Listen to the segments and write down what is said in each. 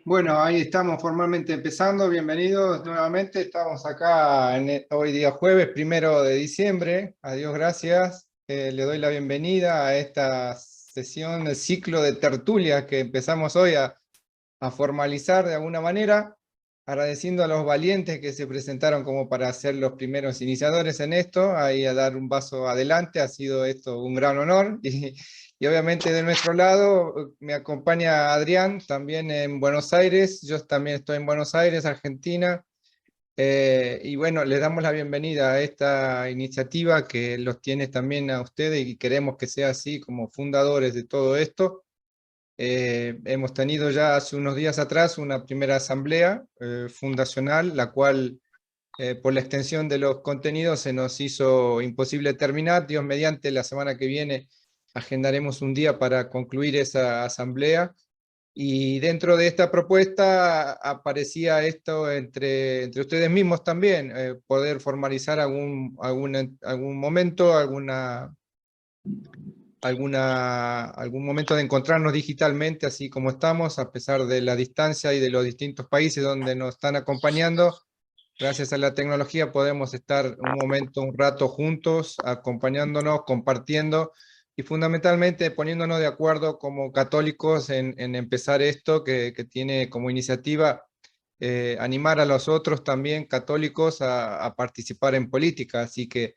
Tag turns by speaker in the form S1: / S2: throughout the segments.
S1: Bueno, ahí estamos formalmente empezando. Bienvenidos nuevamente. Estamos acá hoy día jueves 1 de diciembre. Adiós, gracias. Le doy la bienvenida a esta sesión, el ciclo de tertulia que empezamos hoy a formalizar de alguna manera, agradeciendo a los valientes que se presentaron como para ser los primeros iniciadores en esto, ahí a dar un paso adelante. Ha sido esto un gran honor. Y obviamente de nuestro lado me acompaña Adrián, también en Buenos Aires. Yo también estoy en Buenos Aires, Argentina. Y bueno, les damos la bienvenida a esta iniciativa que los tiene también a ustedes y queremos que sea así como fundadores de todo esto. Hemos tenido ya hace unos días atrás una primera asamblea fundacional, la cual por la extensión de los contenidos se nos hizo imposible terminar. Dios mediante, la semana que viene agendaremos un día para concluir esa asamblea. Y dentro de esta propuesta aparecía esto entre ustedes mismos también, poder formalizar algún momento, algún momento de encontrarnos digitalmente, así como estamos, a pesar de la distancia y de los distintos países donde nos están acompañando. Gracias a la tecnología podemos estar un momento, un rato juntos, acompañándonos, compartiendo y fundamentalmente poniéndonos de acuerdo como católicos en empezar esto que tiene como iniciativa animar a los otros también católicos a participar en política. Así que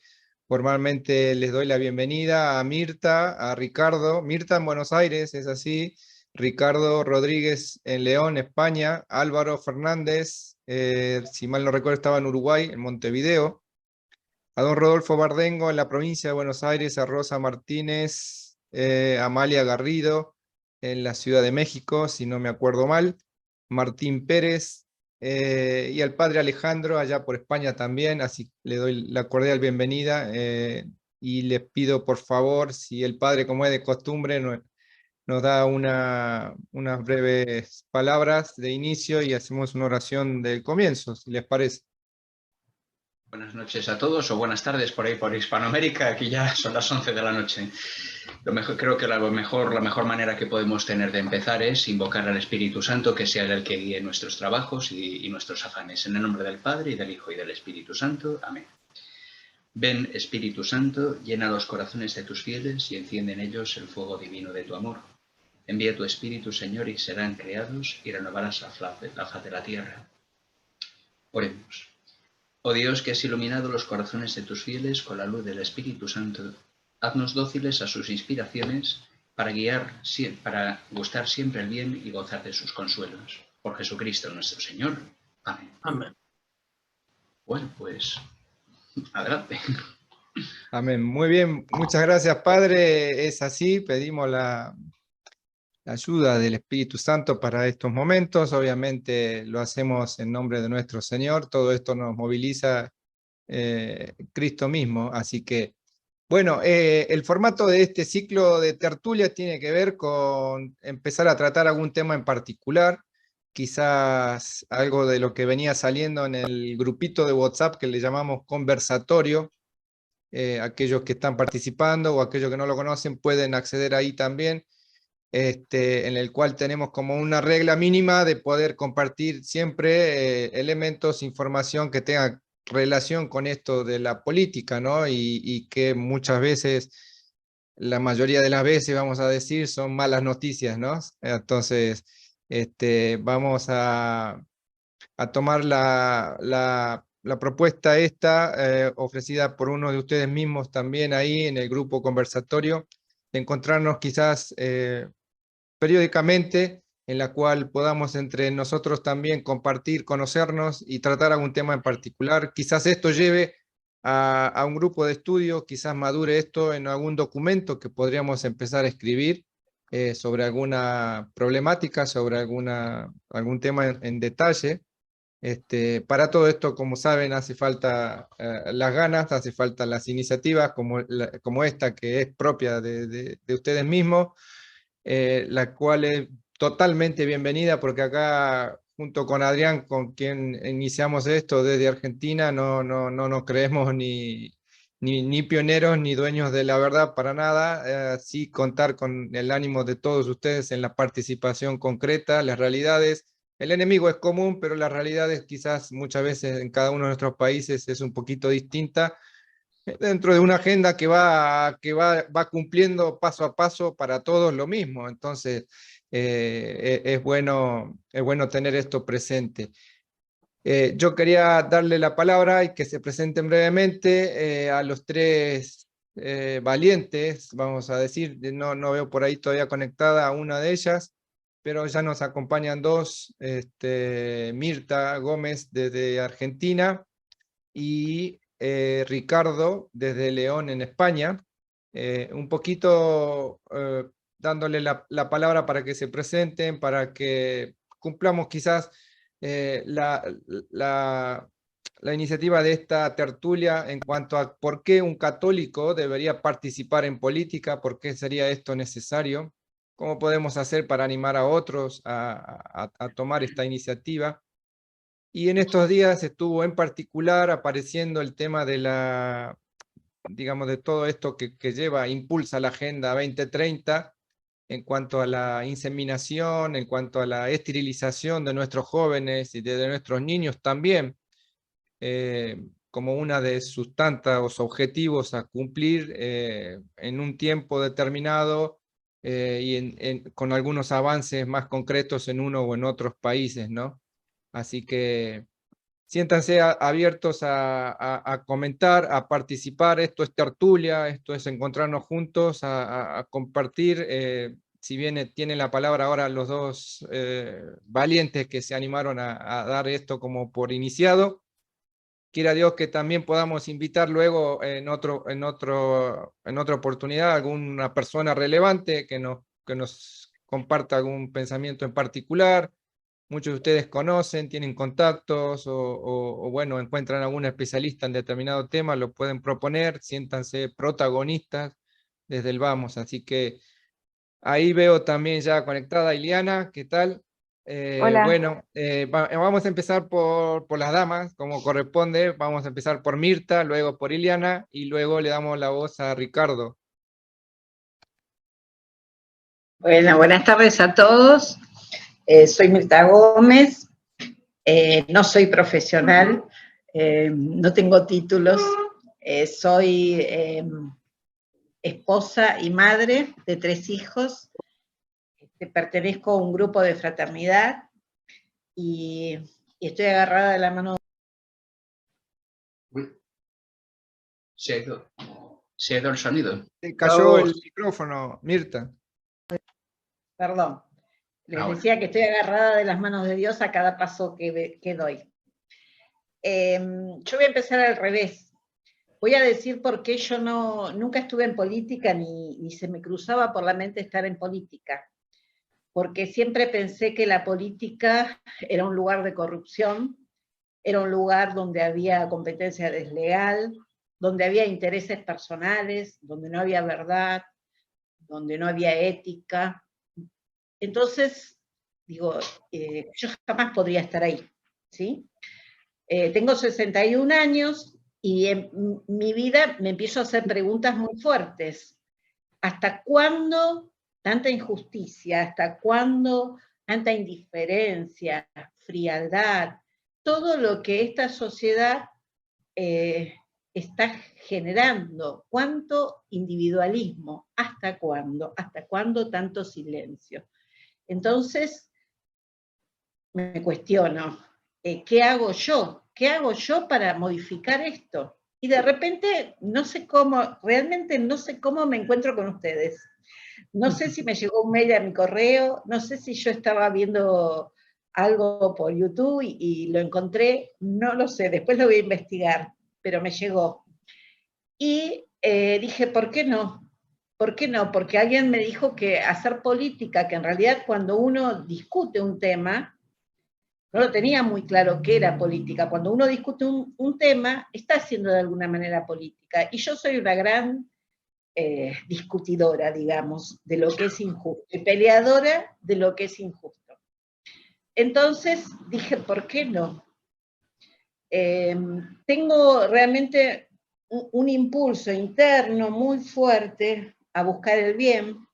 S1: formalmente les doy la bienvenida a Mirta, a Ricardo. Mirta en Buenos Aires, es así. Ricardo Rodríguez en León, España. Álvaro Fernández, si mal no recuerdo, estaba en Uruguay, en Montevideo. A don Rodolfo Bardengo en la provincia de Buenos Aires. A Rosa Martínez, Amalia Garrido en la Ciudad de México, si no me acuerdo mal. Martín Pérez, y al padre Alejandro allá por España también, así le doy la cordial bienvenida, y le pido por favor, si el padre, como es de costumbre, nos da unas breves palabras de inicio y hacemos una oración del comienzo, si les parece.
S2: Buenas noches a todos, o buenas tardes por ahí por Hispanoamérica. Aquí ya son las 11 de la noche. Creo que la mejor manera que podemos tener de empezar es invocar al Espíritu Santo, que sea el que guíe nuestros trabajos y nuestros afanes. En el nombre del Padre, y del Hijo, y del Espíritu Santo. Amén. Ven, Espíritu Santo, llena los corazones de tus fieles y enciende en ellos el fuego divino de tu amor. Envía tu Espíritu, Señor, y serán creados y renovarás la faz de la tierra. Oremos. Oh Dios, que has iluminado los corazones de tus fieles con la luz del Espíritu Santo, haznos dóciles a sus inspiraciones para gustar siempre el bien y gozar de sus consuelos. Por Jesucristo nuestro Señor. Amén.
S3: Amén.
S2: Bueno, pues adelante.
S1: Amén. Muy bien, muchas gracias, Padre. Es así, pedimos la ayuda del Espíritu Santo para estos momentos. Obviamente lo hacemos en nombre de nuestro Señor. Todo esto nos moviliza Cristo mismo. Así que, bueno, el formato de este ciclo de tertulia tiene que ver con empezar a tratar algún tema en particular. Quizás algo de lo que venía saliendo en el grupito de WhatsApp que le llamamos conversatorio. Aquellos que están participando o aquellos que no lo conocen pueden acceder ahí también, en el cual tenemos como una regla mínima de poder compartir siempre elementos, información que tenga relación con esto de la política, ¿no? Y que muchas veces, la mayoría de las veces, vamos a decir, son malas noticias, ¿no? Entonces, vamos a tomar la propuesta esta, ofrecida por uno de ustedes mismos también ahí en el grupo conversatorio, de encontrarnos quizás periódicamente, en la cual podamos entre nosotros también compartir, conocernos y tratar algún tema en particular. Quizás esto lleve a un grupo de estudio, quizás madure esto en algún documento que podríamos empezar a escribir sobre alguna problemática, sobre algún tema en detalle. Para todo esto, como saben, hace falta las ganas, hace falta las iniciativas como esta que es propia de ustedes mismos, la cual es totalmente bienvenida porque acá, junto con Adrián, con quien iniciamos esto desde Argentina, no nos creemos ni pioneros ni dueños de la verdad para nada. Sí contar con el ánimo de todos ustedes en la participación concreta, las realidades, el enemigo es común, pero la realidad es quizás muchas veces en cada uno de nuestros países es un poquito distinta, dentro de una agenda va cumpliendo paso a paso para todos lo mismo. Entonces, es bueno tener esto presente. Yo quería darle la palabra y que se presenten brevemente a los tres valientes, vamos a decir. No veo por ahí todavía conectada a una de ellas, pero ya nos acompañan dos, Mirta Gómez desde Argentina y Ricardo desde León en España. Un poquito dándole la palabra para que se presenten, para que cumplamos quizás la, la iniciativa de esta tertulia en cuanto a por qué un católico debería participar en política, por qué sería esto necesario, cómo podemos hacer para animar a otros a tomar esta iniciativa. Y en estos días estuvo en particular apareciendo el tema de digamos, de todo esto que impulsa la Agenda 2030 en cuanto a la inseminación, en cuanto a la esterilización de nuestros jóvenes y de nuestros niños también, como una de sus tantos objetivos a cumplir en un tiempo determinado y con algunos avances más concretos en uno o en otros países, ¿no? Así que siéntanse abiertos a comentar, a participar. Esto es tertulia, esto es encontrarnos juntos, a compartir. Si bien tienen la palabra ahora los dos valientes que se animaron a dar esto como por iniciado, quiera Dios que también podamos invitar luego en otra oportunidad a alguna persona relevante que nos comparta algún pensamiento en particular. Muchos de ustedes conocen, tienen contactos o bueno, encuentran algún especialista en determinado tema, lo pueden proponer, siéntanse protagonistas desde el vamos. Así que ahí veo también ya conectada a Ileana, ¿qué tal?
S3: Hola.
S1: Bueno, vamos a empezar por las damas, como corresponde. Vamos a empezar por Mirta, luego por Ileana y luego le damos la voz a Ricardo.
S3: Bueno, buenas tardes a todos. Soy Mirta Gómez. No soy profesional, no tengo títulos. Soy esposa y madre de 3 hijos. Pertenezco a un grupo de fraternidad y estoy agarrada de la mano.
S2: Se ha ido el sonido.
S1: Se cayó el micrófono, Mirta.
S3: Perdón. Les decía que estoy agarrada de las manos de Dios a cada paso que doy. Yo voy a empezar al revés. Voy a decir por qué yo nunca estuve en política ni se me cruzaba por la mente estar en política. Porque siempre pensé que la política era un lugar de corrupción, era un lugar donde había competencia desleal, donde había intereses personales, donde no había verdad, donde no había ética. Entonces, digo, yo jamás podría estar ahí, ¿sí? Tengo 61 años y en mi vida me empiezo a hacer preguntas muy fuertes. ¿Hasta cuándo tanta injusticia? ¿Hasta cuándo tanta indiferencia, frialdad? Todo lo que esta sociedad está generando. ¿Cuánto individualismo? ¿Hasta cuándo? ¿Hasta cuándo tanto silencio? Entonces, me cuestiono, ¿qué hago yo? ¿Qué hago yo para modificar esto? Y de repente, no sé cómo, realmente no sé cómo me encuentro con ustedes. No sé si me llegó un mail a mi correo, no sé si yo estaba viendo algo por YouTube y lo encontré, no lo sé, después lo voy a investigar, pero me llegó. Y dije, ¿por qué no? ¿Por qué no? Porque alguien me dijo que hacer política, que en realidad cuando uno discute un tema, no lo tenía muy claro qué era política. Cuando uno discute un tema, está haciendo de alguna manera política. Y yo soy una gran discutidora, digamos, de lo que es injusto, y peleadora de lo que es injusto. Entonces dije, ¿por qué no? Tengo realmente un impulso interno muy fuerte a buscar el bien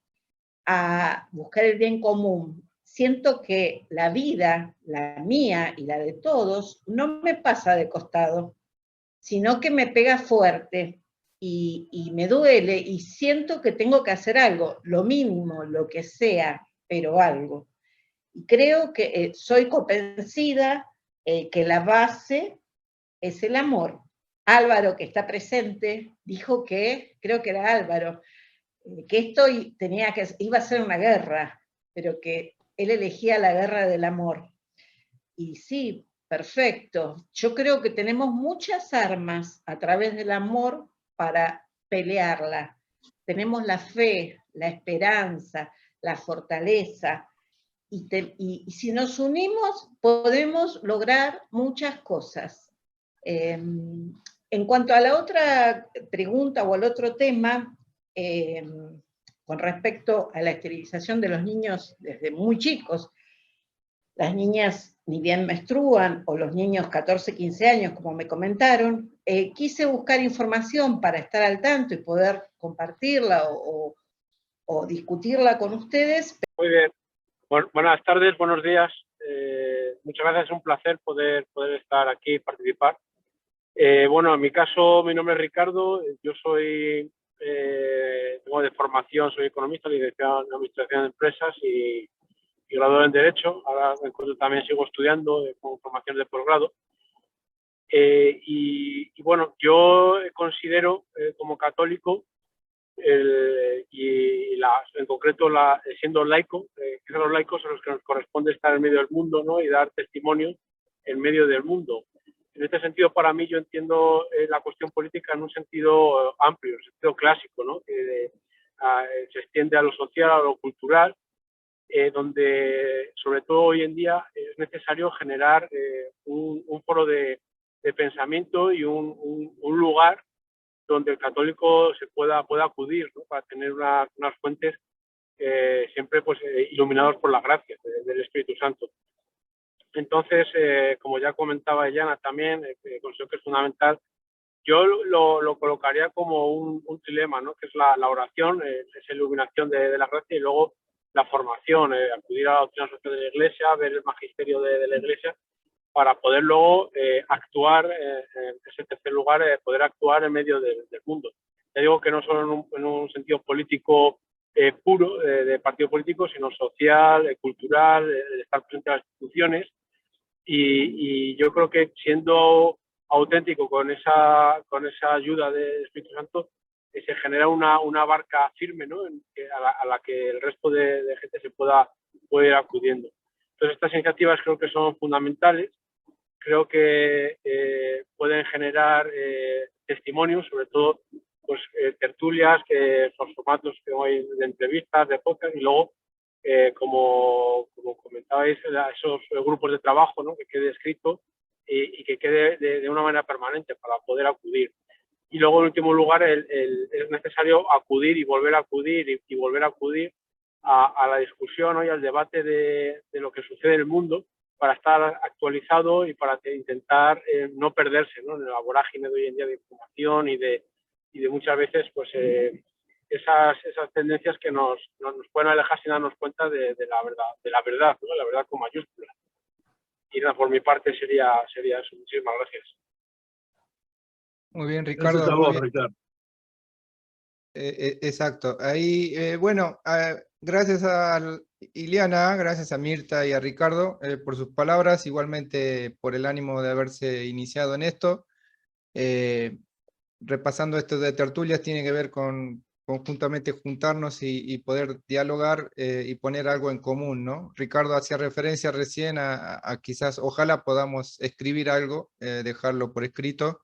S3: común. siento que la vida, la mía y la de todos, no me pasa de costado, sino que me pega fuerte y me duele y siento que tengo que hacer algo, lo mínimo, lo que sea, pero algo. Y creo que soy convencida que la base es el amor. Álvaro, que está presente, dijo que, creo que era Álvaro, que esto iba a ser una guerra, pero que él elegía la guerra del amor. Y sí, perfecto. Yo creo que tenemos muchas armas a través del amor para pelearla. Tenemos la fe, la esperanza, la fortaleza, y si nos unimos podemos lograr muchas cosas. En cuanto a la otra pregunta o al otro tema, con respecto a la esterilización de los niños desde muy chicos, las niñas ni bien menstruan, o los niños 14, 15 años, como me comentaron, quise buscar información para estar al tanto y poder compartirla o discutirla con ustedes.
S4: Muy bien. Buenas tardes, buenos días. Muchas gracias, es un placer poder estar aquí y participar. Bueno, en mi caso, mi nombre es Ricardo, yo tengo de formación, soy economista, licenciado en Administración de Empresas y graduado en Derecho. Ahora también sigo estudiando con formación de posgrado. Y bueno, yo considero como católico, en concreto siendo laico, que son los laicos a los que nos corresponde estar en medio del mundo, ¿no? Y dar testimonio en medio del mundo. En este sentido, para mí, yo entiendo la cuestión política en un sentido amplio, en un sentido clásico, ¿no? Que se extiende a lo social, a lo cultural, donde, sobre todo hoy en día, es necesario generar un foro de pensamiento y un lugar donde el católico se pueda acudir, ¿no? Para tener unas fuentes siempre pues, iluminados por la gracia del Espíritu Santo. Entonces, como ya comentaba Illana también, considero que es fundamental. Yo lo colocaría como un trilema, ¿no? Que es la oración, esa iluminación de la gracia, y luego la formación, acudir a la doctrina social de la Iglesia, ver el magisterio de la Iglesia, para poder luego actuar, en ese tercer lugar, poder actuar en medio del mundo. Ya digo que no solo en un sentido político puro, de partido político, sino social, cultural, de estar presente en las instituciones. Y yo creo que siendo auténtico con esa ayuda del Espíritu Santo, se genera una barca firme, ¿no? a la que el resto de gente se pueda ir acudiendo. Entonces, estas iniciativas creo que son fundamentales. Creo que pueden generar testimonios, sobre todo pues, tertulias, los formatos que hay de entrevistas, de podcast, y luego, como comentabais, esos grupos de trabajo, ¿no? Que quede escrito y que quede de una manera permanente para poder acudir. Y luego, en último lugar, es necesario acudir y volver a acudir y volver a acudir a la discusión, ¿no? Y al debate de lo que sucede en el mundo, para estar actualizado y para intentar no perderse, ¿no? En la vorágine de hoy en día de información y de muchas veces pues esas tendencias que nos pueden alejar sin darnos cuenta de la verdad, ¿no? La verdad con mayúsculas. Y nada, por mi parte sería eso. Muchísimas gracias.
S1: Muy bien, Ricardo.
S5: Gracias a vos, Ricardo.
S1: Exacto. Ahí, bueno, gracias a Ileana, gracias a Mirta y a Ricardo por sus palabras, igualmente por el ánimo de haberse iniciado en esto. Repasando esto de tertulias, tiene que ver con conjuntamente juntarnos y poder dialogar y poner algo en común, ¿no? Ricardo hacía referencia recién a quizás, ojalá podamos escribir algo, dejarlo por escrito,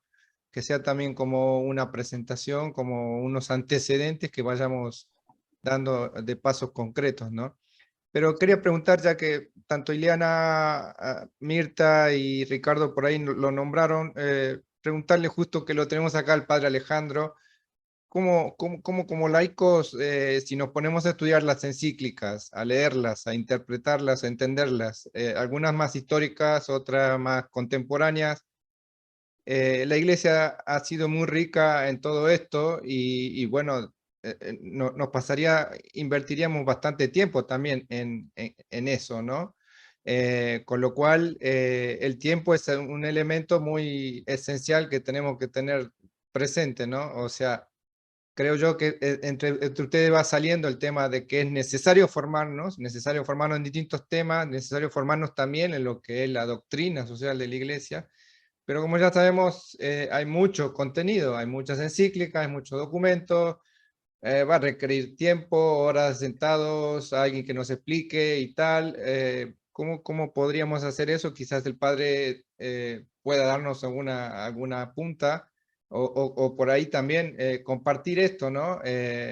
S1: que sea también como una presentación, como unos antecedentes que vayamos dando de pasos concretos, ¿no? Pero quería preguntar, ya que tanto Ileana, Mirta y Ricardo por ahí lo nombraron, preguntarle justo que lo tenemos acá al padre Alejandro, ¿cómo como laicos, si nos ponemos a estudiar las encíclicas, a leerlas, a interpretarlas, a entenderlas, algunas más históricas, otras más contemporáneas, la Iglesia ha sido muy rica en todo esto y bueno, nos pasaría, invertiríamos bastante tiempo también en eso, ¿no? Con lo cual, el tiempo es un elemento muy esencial que tenemos que tener presente, ¿no? O sea, creo yo que entre ustedes va saliendo el tema de que es necesario formarnos en distintos temas, necesario formarnos también en lo que es la doctrina social de la Iglesia, pero como ya sabemos, hay mucho contenido, hay muchas encíclicas, hay muchos documentos, va a requerir tiempo, horas sentados, alguien que nos explique y tal. ¿Cómo podríamos hacer eso? Quizás el padre pueda darnos alguna punta o por ahí también compartir esto, ¿no?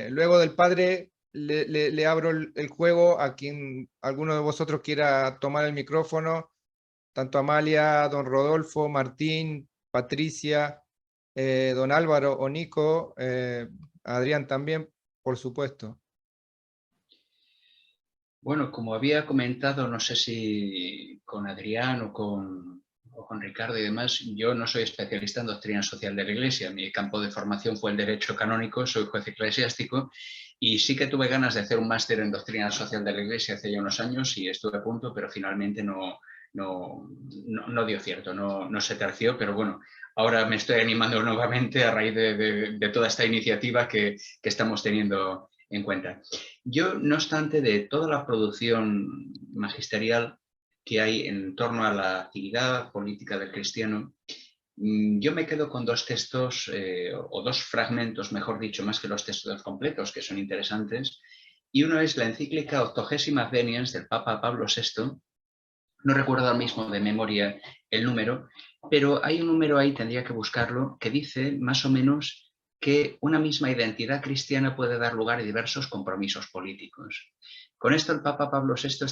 S1: Luego del padre le abro el juego a quien alguno de vosotros quiera tomar el micrófono, tanto Amalia, don Rodolfo, Martín, Patricia, don Álvaro o Nico, Adrián también, por supuesto.
S2: Bueno, como había comentado, no sé si con Adrián o con Ricardo y demás, yo no soy especialista en doctrina social de la Iglesia. Mi campo de formación fue el derecho canónico, soy juez eclesiástico y sí que tuve ganas de hacer un máster en doctrina social de la Iglesia hace ya unos años y estuve a punto, pero finalmente no dio cierto, no se terció, pero bueno, ahora me estoy animando nuevamente a raíz de toda esta iniciativa que estamos teniendo en cuenta. Yo, no obstante, de toda la producción magisterial que hay en torno a la actividad política del cristiano, yo me quedo con dos textos, o dos fragmentos, mejor dicho, más que los textos completos, que son interesantes, y uno es la encíclica Octogésima Adveniens del Papa Pablo VI. No recuerdo ahora mismo de memoria el número, pero hay un número ahí, tendría que buscarlo, que dice más o menos que una misma identidad cristiana puede dar lugar a diversos compromisos políticos. Con esto el Papa Pablo VI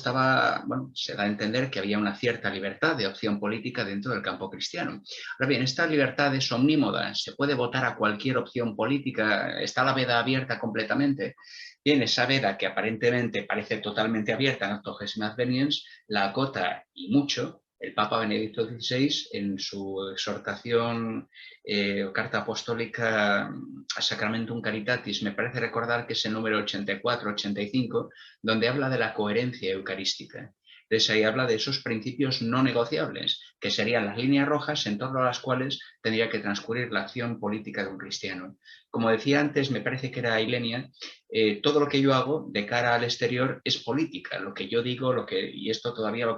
S2: se da a entender que había una cierta libertad de opción política dentro del campo cristiano. Ahora bien, esta libertad es omnímoda, se puede votar a cualquier opción política, está la veda abierta completamente. Bien, esa veda que aparentemente parece totalmente abierta en Octogésima Adveniens, la acota y mucho el Papa Benedicto XVI en su exhortación o carta apostólica a Sacramentum Caritatis, me parece recordar que es el número 84-85, donde habla de la coherencia eucarística. Entonces ahí habla de esos principios no negociables, que serían las líneas rojas en torno a las cuales tendría que transcurrir la acción política de un cristiano. Como decía antes, me parece que era Ilenia, todo lo que yo hago de cara al exterior es política. Lo que yo digo, y esto todavía lo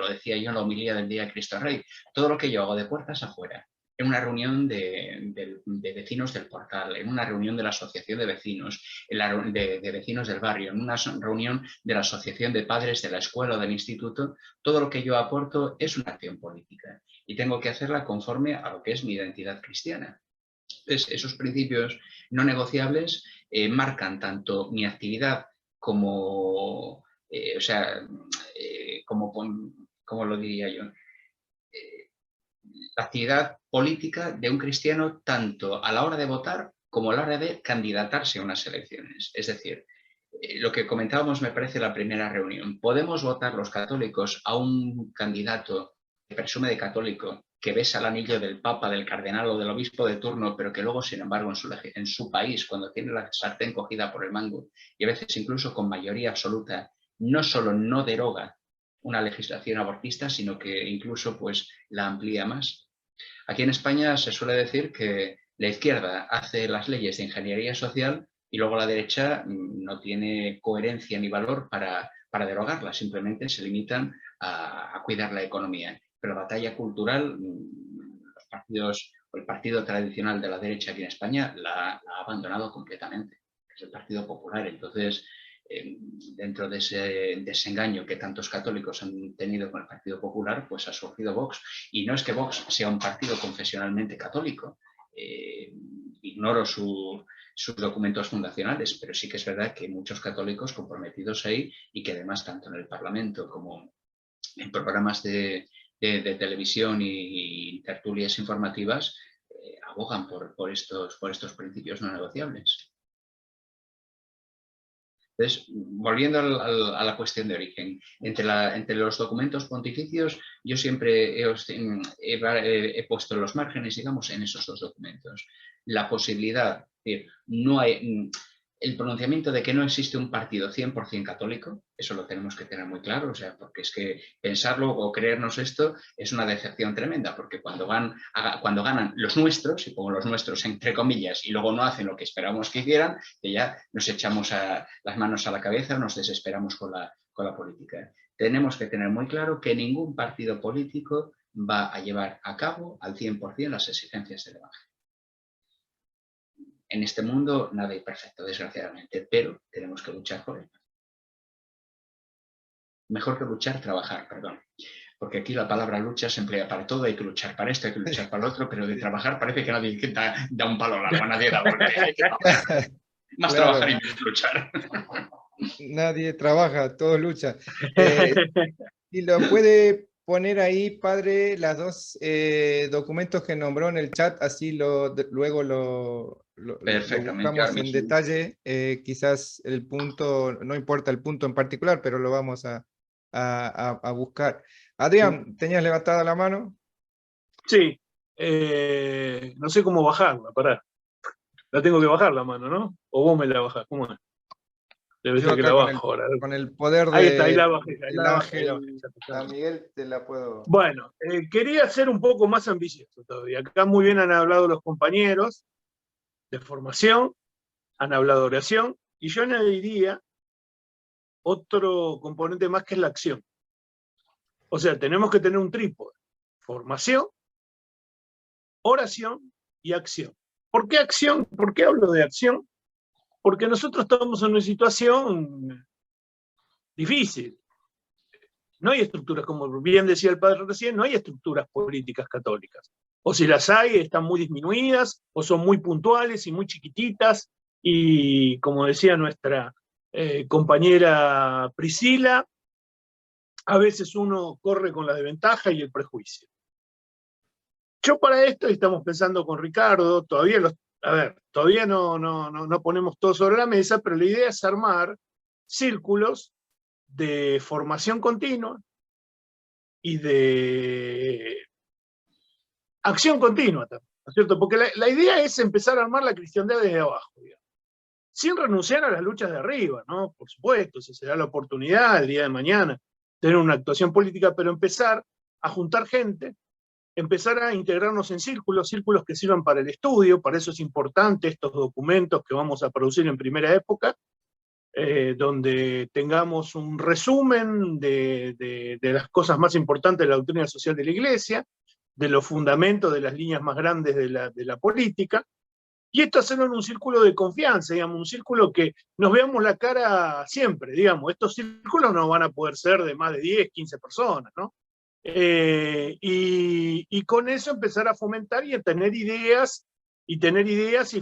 S2: decía yo en la homilía del Día de Cristo Rey, todo lo que yo hago de puertas afuera, en una reunión de vecinos del portal, en una reunión de la asociación de vecinos, de vecinos del barrio, en una reunión de la asociación de padres de la escuela o del instituto, todo lo que yo aporto es una acción política y tengo que hacerla conforme a lo que es mi identidad cristiana. Entonces, esos principios no negociables marcan tanto mi actividad como, como lo diría yo, la actividad política de un cristiano tanto a la hora de votar como a la hora de candidatarse a unas elecciones. Es decir, lo que comentábamos me parece la primera reunión. ¿Podemos votar los católicos a un candidato que presume de católico, que besa el anillo del Papa, del cardenal o del obispo de turno, pero que luego, sin embargo, en su país, cuando tiene la sartén cogida por el mango, y a veces incluso con mayoría absoluta, no solo no deroga una legislación abortista, sino que incluso pues, la amplía más? Aquí en España se suele decir que la izquierda hace las leyes de ingeniería social y luego la derecha no tiene coherencia ni valor para derogarlas, simplemente se limitan a cuidar la economía. Pero la batalla cultural, los partidos, o el partido tradicional de la derecha aquí en España la ha abandonado completamente, que es el Partido Popular. Entonces, dentro de ese desengaño que tantos católicos han tenido con el Partido Popular, pues ha surgido Vox. Y no es que Vox sea un partido confesionalmente católico, ignoro sus documentos fundacionales, pero sí que es verdad que hay muchos católicos comprometidos ahí y que además tanto en el Parlamento como en programas de televisión y tertulias informativas abogan por estos principios no negociables. Entonces, volviendo a la cuestión de origen, entre los documentos pontificios, yo siempre he puesto los márgenes, digamos, en esos dos documentos. La posibilidad Es decir, no hay, el pronunciamiento de que no existe un partido 100% católico, eso lo tenemos que tener muy claro, o sea, porque es que pensarlo o creernos esto es una decepción tremenda, porque cuando ganan los nuestros, y pongo los nuestros entre comillas, y luego no hacen lo que esperamos que hicieran, que ya nos echamos las manos a la cabeza o nos desesperamos con la política. Tenemos que tener muy claro que ningún partido político va a llevar a cabo al 100% las exigencias del Evangelio. En este mundo nada es perfecto, desgraciadamente, pero tenemos que luchar por ello. Mejor que luchar, trabajar, perdón. Porque aquí la palabra lucha se emplea para todo, hay que luchar para esto, hay que luchar para lo otro, pero de trabajar parece que nadie da un palo largo, nadie da golpe. Más
S1: Claro.
S2: trabajar y menos luchar.
S1: Nadie trabaja, todos luchan. Y lo puede poner ahí, padre, las dos documentos que nombró en el chat, así luego lo
S2: Perfectamente,
S1: buscamos
S2: ahora
S1: en
S2: mismo.
S1: detalle. Quizás el punto, no importa el punto en particular, pero lo vamos a buscar. Adrián, ¿tenías levantada la mano?
S5: Sí, no sé cómo bajarla, pará. La tengo que bajar la mano, ¿no? O vos me la bajás, ¿cómo es? Debe
S1: Yo
S5: ser que
S1: acá
S5: la bajo ahora.
S1: con el poder
S5: Ahí está, ahí
S1: de
S5: la bajé, ahí
S1: el
S5: la bajé, ahí la
S1: ángel
S5: bajé.
S1: San Miguel, te la puedo...
S5: Bueno, quería ser un poco más ambicioso todavía. Acá muy bien han hablado los compañeros de formación, han hablado de oración, y yo añadiría otro componente más que es la acción. O sea, tenemos que tener un trípode: formación, oración y acción. ¿Por qué acción? ¿Por qué hablo de acción? Porque nosotros estamos en una situación difícil. No hay estructuras, como bien decía el padre recién, no hay estructuras políticas católicas. O si las hay, están muy disminuidas, o son muy puntuales y muy chiquititas, y como decía nuestra compañera Priscila, a veces uno corre con la desventaja y el prejuicio. Yo para esto, y estamos pensando con Ricardo, todavía no ponemos todo sobre la mesa, pero la idea es armar círculos de formación continua y de acción continua también, ¿no es cierto? Porque la idea es empezar a armar la cristiandad desde abajo, digamos, sin renunciar a las luchas de arriba, ¿no? Por supuesto, si se da la oportunidad el día de mañana tener una actuación política, pero empezar a juntar gente, empezar a integrarnos en círculos que sirvan para el estudio. Para eso es importante estos documentos que vamos a producir en primera época, donde tengamos un resumen de las cosas más importantes de la doctrina social de la Iglesia, de los fundamentos de las líneas más grandes de la política, y esto hacerlo en un círculo de confianza, digamos, un círculo que nos veamos la cara siempre, digamos. Estos círculos no van a poder ser de más de 10, 15 personas, ¿no? Y con eso empezar a fomentar y a tener ideas y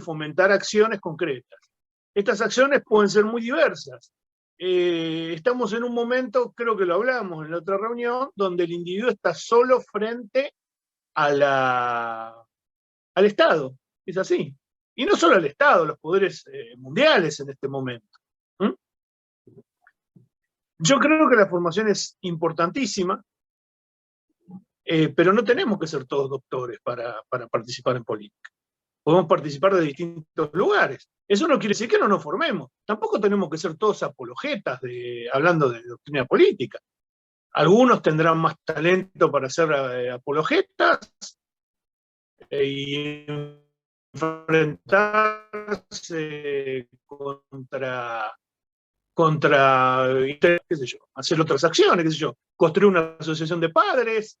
S5: fomentar acciones concretas. Estas acciones pueden ser muy diversas. Estamos en un momento, creo que lo hablamos en la otra reunión, donde el individuo está solo frente al Estado. Es así. Y no solo al Estado, los poderes mundiales en este momento. Yo creo que la formación es importantísima, pero no tenemos que ser todos doctores para participar en política. Podemos participar de distintos lugares. Eso no quiere decir que no nos formemos. Tampoco tenemos que ser todos apologetas hablando de doctrina política. Algunos tendrán más talento para ser apologetas y enfrentarse contra qué sé yo, hacer otras acciones, qué sé yo, construir una asociación de padres,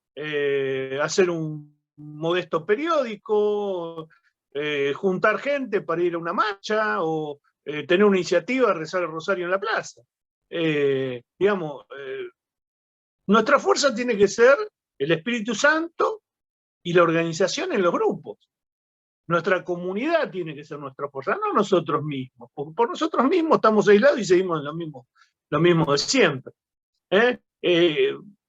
S5: hacer un modesto periódico, juntar gente para ir a una marcha, o tener una iniciativa, rezar el rosario en la plaza. Nuestra fuerza tiene que ser el Espíritu Santo y la organización en los grupos. Nuestra comunidad tiene que ser nuestra fuerza, no nosotros mismos. Porque por nosotros mismos estamos aislados y seguimos lo mismo de siempre.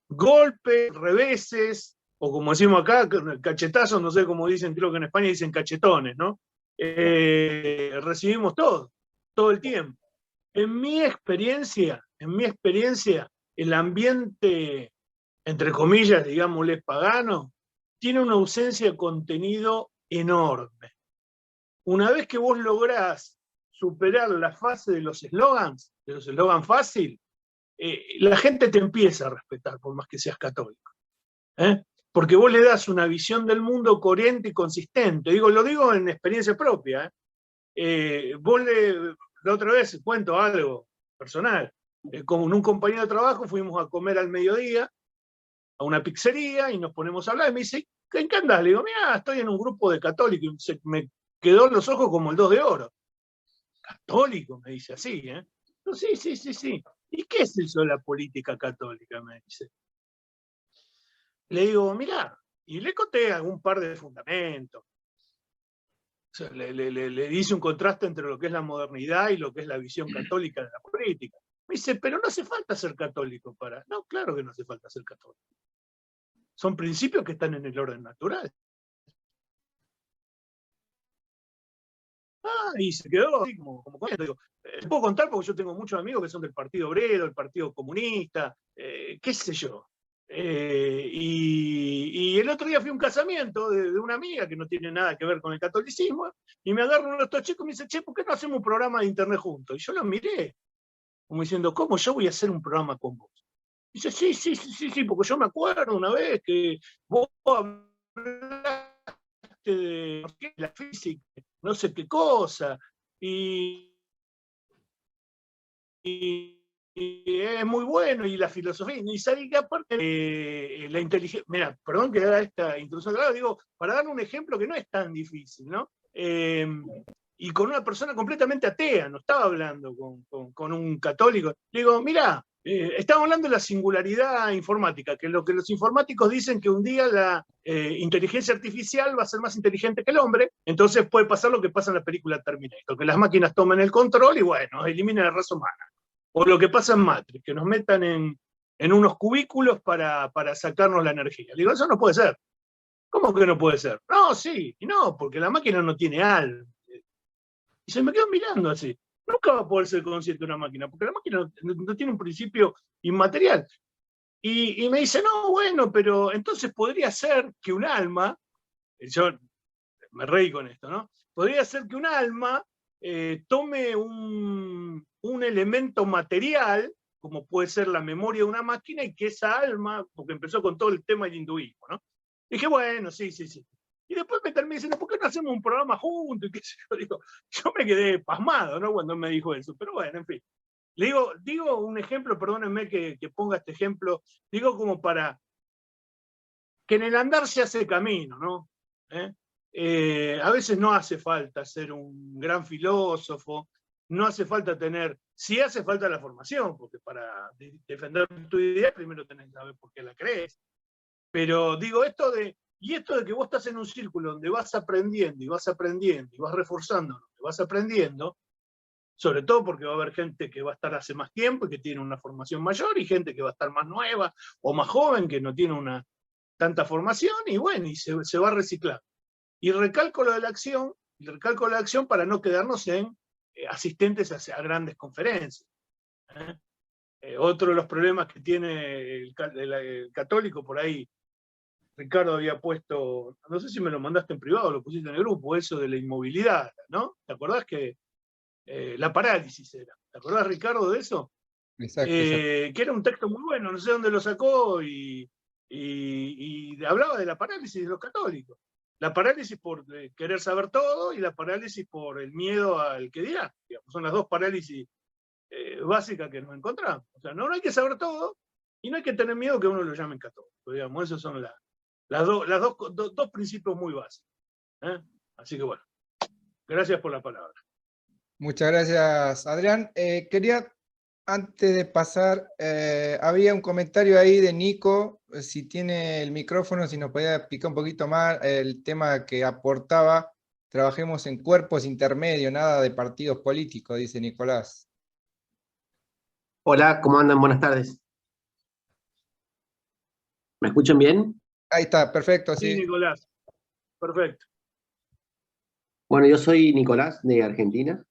S5: Golpes, reveses, o como decimos acá, cachetazos, no sé cómo dicen, creo que en España dicen cachetones, ¿no? Recibimos todo el tiempo. En mi experiencia, el ambiente, entre comillas, digámosle pagano, tiene una ausencia de contenido enorme. una vez que vos lográs superar la fase de los eslogans fácil, la gente te empieza a respetar, por más que seas católico. Porque vos le das una visión del mundo coherente y consistente. Lo digo en experiencia propia. La otra vez, cuento algo personal, con un compañero de trabajo fuimos a comer al mediodía a una pizzería y nos ponemos a hablar, y me dice, ¿en qué andás? Le digo, mira, estoy en un grupo de católicos, y me quedó en los ojos como el 2 de oro. Católico, me dice así, No, sí. ¿Y qué es eso de la política católica? Me dice. Le digo, mirá, y le conté algún par de fundamentos. O sea, le hice un contraste entre lo que es la modernidad y lo que es la visión católica de la política. Me dice, pero no hace falta ser católico para... No, claro que no hace falta ser católico. Son principios que están en el orden natural. Y se quedó así como digo, te puedo contar porque yo tengo muchos amigos que son del Partido Obrero, del Partido Comunista, qué sé yo. Y el otro día fui a un casamiento de una amiga que no tiene nada que ver con el catolicismo, y me agarra uno de estos chicos y me dice, che, ¿por qué no hacemos un programa de internet juntos? Y yo lo miré, como diciendo, ¿cómo yo voy a hacer un programa con vos? Y dice, sí, porque yo me acuerdo una vez que vos hablaste de la física, no sé qué cosa, y es muy bueno, y la filosofía, y sabe que aparte la inteligencia, mira, perdón que haga esta introducción, claro, digo, para darle un ejemplo que no es tan difícil, ¿no? Y con una persona completamente atea, no estaba hablando con un católico, le digo, mira, estamos hablando de la singularidad informática, que lo que los informáticos dicen que un día la inteligencia artificial va a ser más inteligente que el hombre, entonces puede pasar lo que pasa en la película Terminator, que las máquinas tomen el control y bueno, eliminen la raza humana. O lo que pasa en Matrix, que nos metan en unos cubículos para sacarnos la energía. Le digo, eso no puede ser. ¿Cómo que no puede ser? No, sí, y no, porque la máquina no tiene alma. Y se me quedó mirando así. Nunca va a poder ser consciente una máquina, porque la máquina no tiene un principio inmaterial. Y me dice, no, bueno, pero entonces podría ser que un alma, yo me reí con esto, ¿no? Podría ser que un alma tome un elemento material, como puede ser la memoria de una máquina, y que esa alma, porque empezó con todo el tema del hinduismo, ¿no? Dije, bueno, sí. Y después me terminé diciendo, ¿por qué no hacemos un programa juntos? Y qué sé yo, digo, yo me quedé pasmado, ¿no? Cuando me dijo eso, pero bueno, en fin. Le digo un ejemplo, perdónenme que ponga este ejemplo, digo como para que en el andar se hace camino, ¿no? A veces no hace falta ser un gran filósofo, no hace falta sí hace falta la formación, porque para defender tu idea primero tenés que saber por qué la crees. Pero digo, esto de que vos estás en un círculo donde vas aprendiendo y vas reforzando lo que vas aprendiendo, sobre todo porque va a haber gente que va a estar hace más tiempo y que tiene una formación mayor, y gente que va a estar más nueva o más joven que no tiene tanta formación, y bueno, y se va a reciclar. Y recalco lo de la acción, para no quedarnos en asistentes a grandes conferencias. Otro de los problemas que tiene el católico, por ahí Ricardo había puesto, no sé si me lo mandaste en privado o lo pusiste en el grupo, eso de la inmovilidad, ¿no? ¿Te acordás que la parálisis era? ¿Te acordás, Ricardo, de eso?
S1: Exacto.
S5: Que era un texto muy bueno, no sé dónde lo sacó, y hablaba de la parálisis de los católicos. La parálisis por querer saber todo y la parálisis por el miedo al que dirá. Digamos, son las dos parálisis básicas que nos encontramos. O sea, no hay que saber todo y no hay que tener miedo que uno lo llamen católico. Digamos, esos son dos principios muy básicos. Así que bueno, gracias por la palabra.
S1: Muchas gracias, Adrián. Quería, antes de pasar, había un comentario ahí de Nico, si tiene el micrófono, si nos podía explicar un poquito más el tema que aportaba, trabajemos en cuerpos intermedios, nada de partidos políticos, dice Nicolás.
S6: Hola, ¿cómo andan? Buenas tardes. ¿Me escuchan bien?
S1: Ahí está, perfecto,
S5: Sí,
S1: sí.
S5: Nicolás. Perfecto.
S6: Bueno, yo soy Nicolás, de Argentina.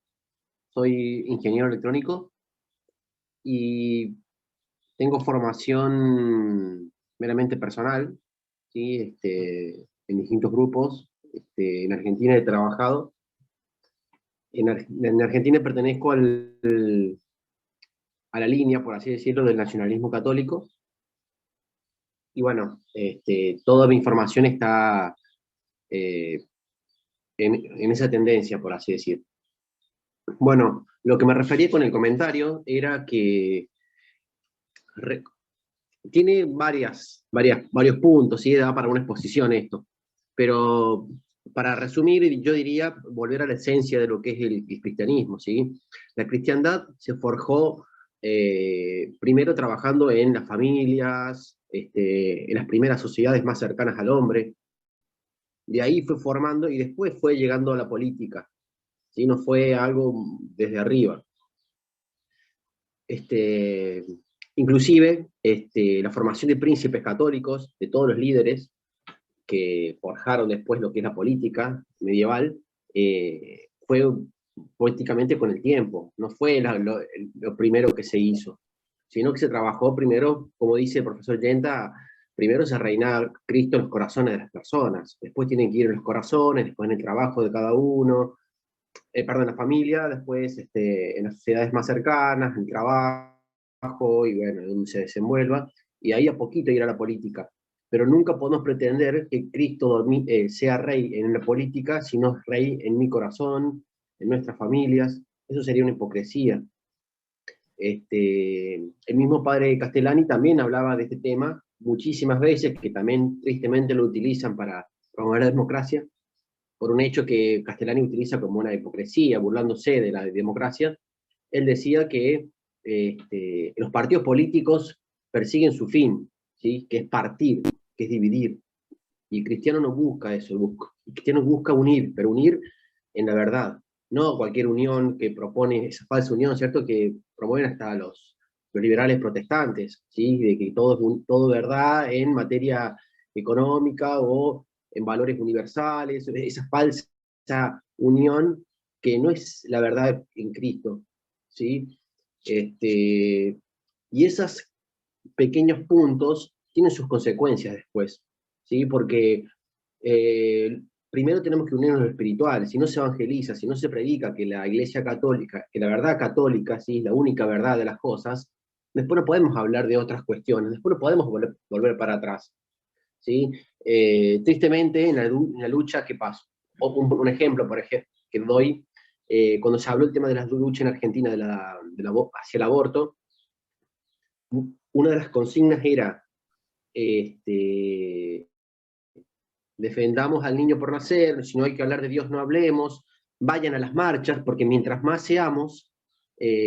S6: Soy ingeniero electrónico y tengo formación meramente personal, ¿sí? En distintos grupos. En Argentina he trabajado En Argentina pertenezco a la línea, por así decirlo, del nacionalismo católico. Y bueno, toda mi información está en esa tendencia, por así decir. Bueno, lo que me refería con el comentario era que tiene varios puntos, ¿sí? Da para una exposición esto. Pero para resumir, yo diría volver a la esencia de lo que es el cristianismo, ¿sí? La cristiandad se forjó primero trabajando en las familias, en las primeras sociedades más cercanas al hombre. De ahí fue formando y después fue llegando a la política, ¿sí? No fue algo desde arriba. Inclusive, la formación de príncipes católicos, de todos los líderes que forjaron después lo que es la política medieval, fue políticamente con el tiempo, no fue lo primero que se hizo, sino que se trabajó primero, como dice el profesor Yenta, primero se reina Cristo en los corazones de las personas, después tienen que ir en los corazones, después en el trabajo de cada uno, perdón, en la familia, después en las sociedades más cercanas, en el trabajo, y bueno, donde se desenvuelva, y ahí a poquito ir a la política. Pero nunca podemos pretender que Cristo sea rey en la política, sino rey en mi corazón, en nuestras familias. Eso sería una hipocresía. El mismo padre Castellani también hablaba de este tema muchísimas veces, que también tristemente lo utilizan para promover la democracia, por un hecho que Castellani utiliza como una hipocresía, burlándose de la democracia. Él decía que los partidos políticos persiguen su fin, ¿sí? Que es partir, que es dividir. Y el cristiano no busca eso, el cristiano busca unir, pero unir en la verdad, no cualquier unión que propone esa falsa unión, ¿cierto? Que promueven hasta los liberales protestantes, ¿sí? De que todo verdad en materia económica o en valores universales, esa falsa unión que no es la verdad en Cristo, ¿sí? Y esos pequeños puntos tienen sus consecuencias después, ¿sí? Porque primero tenemos que unirnos en lo espiritual, si no se evangeliza, si no se predica que la Iglesia Católica, que la verdad católica, ¿sí? Es la única verdad de las cosas, después no podemos hablar de otras cuestiones, después no podemos volver para atrás, ¿sí? Tristemente, en la lucha, ¿qué pasó? Un ejemplo, por ejemplo, que doy, cuando se habló el tema de la lucha en Argentina hacia el aborto, una de las consignas era, defendamos al niño por nacer, si no hay que hablar de Dios no hablemos, vayan a las marchas, porque mientras más seamos,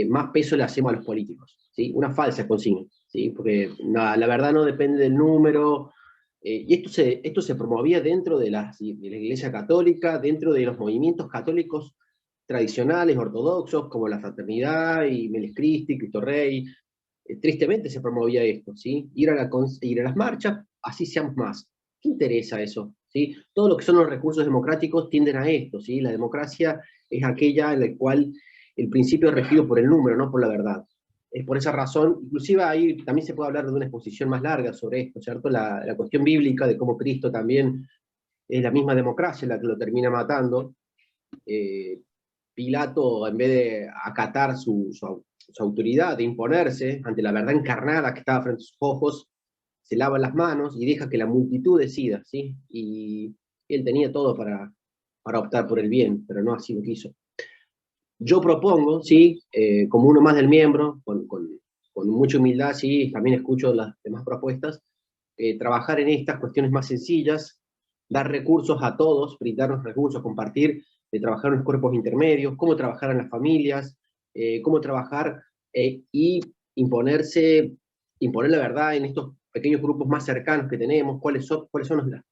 S6: más peso le hacemos a los políticos, ¿sí? Una falsa consigna, ¿sí? Porque la verdad no depende del número, y esto se promovía dentro de la Iglesia Católica, dentro de los movimientos católicos tradicionales, ortodoxos, como la Fraternidad y Meles Christi, Cristo Rey. Tristemente se promovía esto, ¿sí? Ir a las marchas, así seamos más. ¿Qué interesa eso? ¿Sí? Todo lo que son los recursos democráticos tienden a esto, ¿sí? La democracia es aquella en la cual el principio es regido por el número, no por la verdad. Es por esa razón, inclusive ahí también se puede hablar de una exposición más larga sobre esto, ¿cierto? La cuestión bíblica de cómo Cristo también es la misma democracia la que lo termina matando. Pilato, en vez de acatar su autoridad, de imponerse ante la verdad encarnada que estaba frente a sus ojos, se lava las manos y deja que la multitud decida, ¿sí? Y él tenía todo para optar por el bien, pero no así lo quiso. Yo propongo, ¿sí? Como uno más del miembro, con mucha humildad, ¿sí? También escucho las demás propuestas, trabajar en estas cuestiones más sencillas, dar recursos a todos, brindarnos recursos, compartir, trabajar en los cuerpos intermedios, cómo trabajar en las familias, cómo trabajar y imponer la verdad en estos pequeños grupos más cercanos que tenemos, cuáles son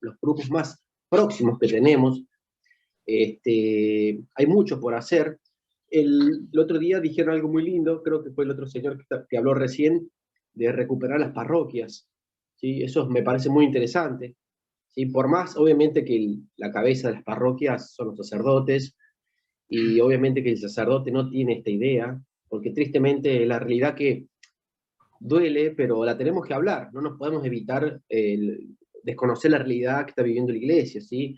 S6: los grupos más próximos que tenemos. Hay mucho por hacer. El otro día dijeron algo muy lindo, creo que fue el otro señor que habló recién, de recuperar las parroquias, ¿sí? Eso me parece muy interesante, ¿sí? Por más, obviamente, que la cabeza de las parroquias son los sacerdotes, y obviamente que el sacerdote no tiene esta idea, porque tristemente la realidad que duele, pero la tenemos que hablar, no nos podemos evitar desconocer la realidad que está viviendo la iglesia, ¿sí?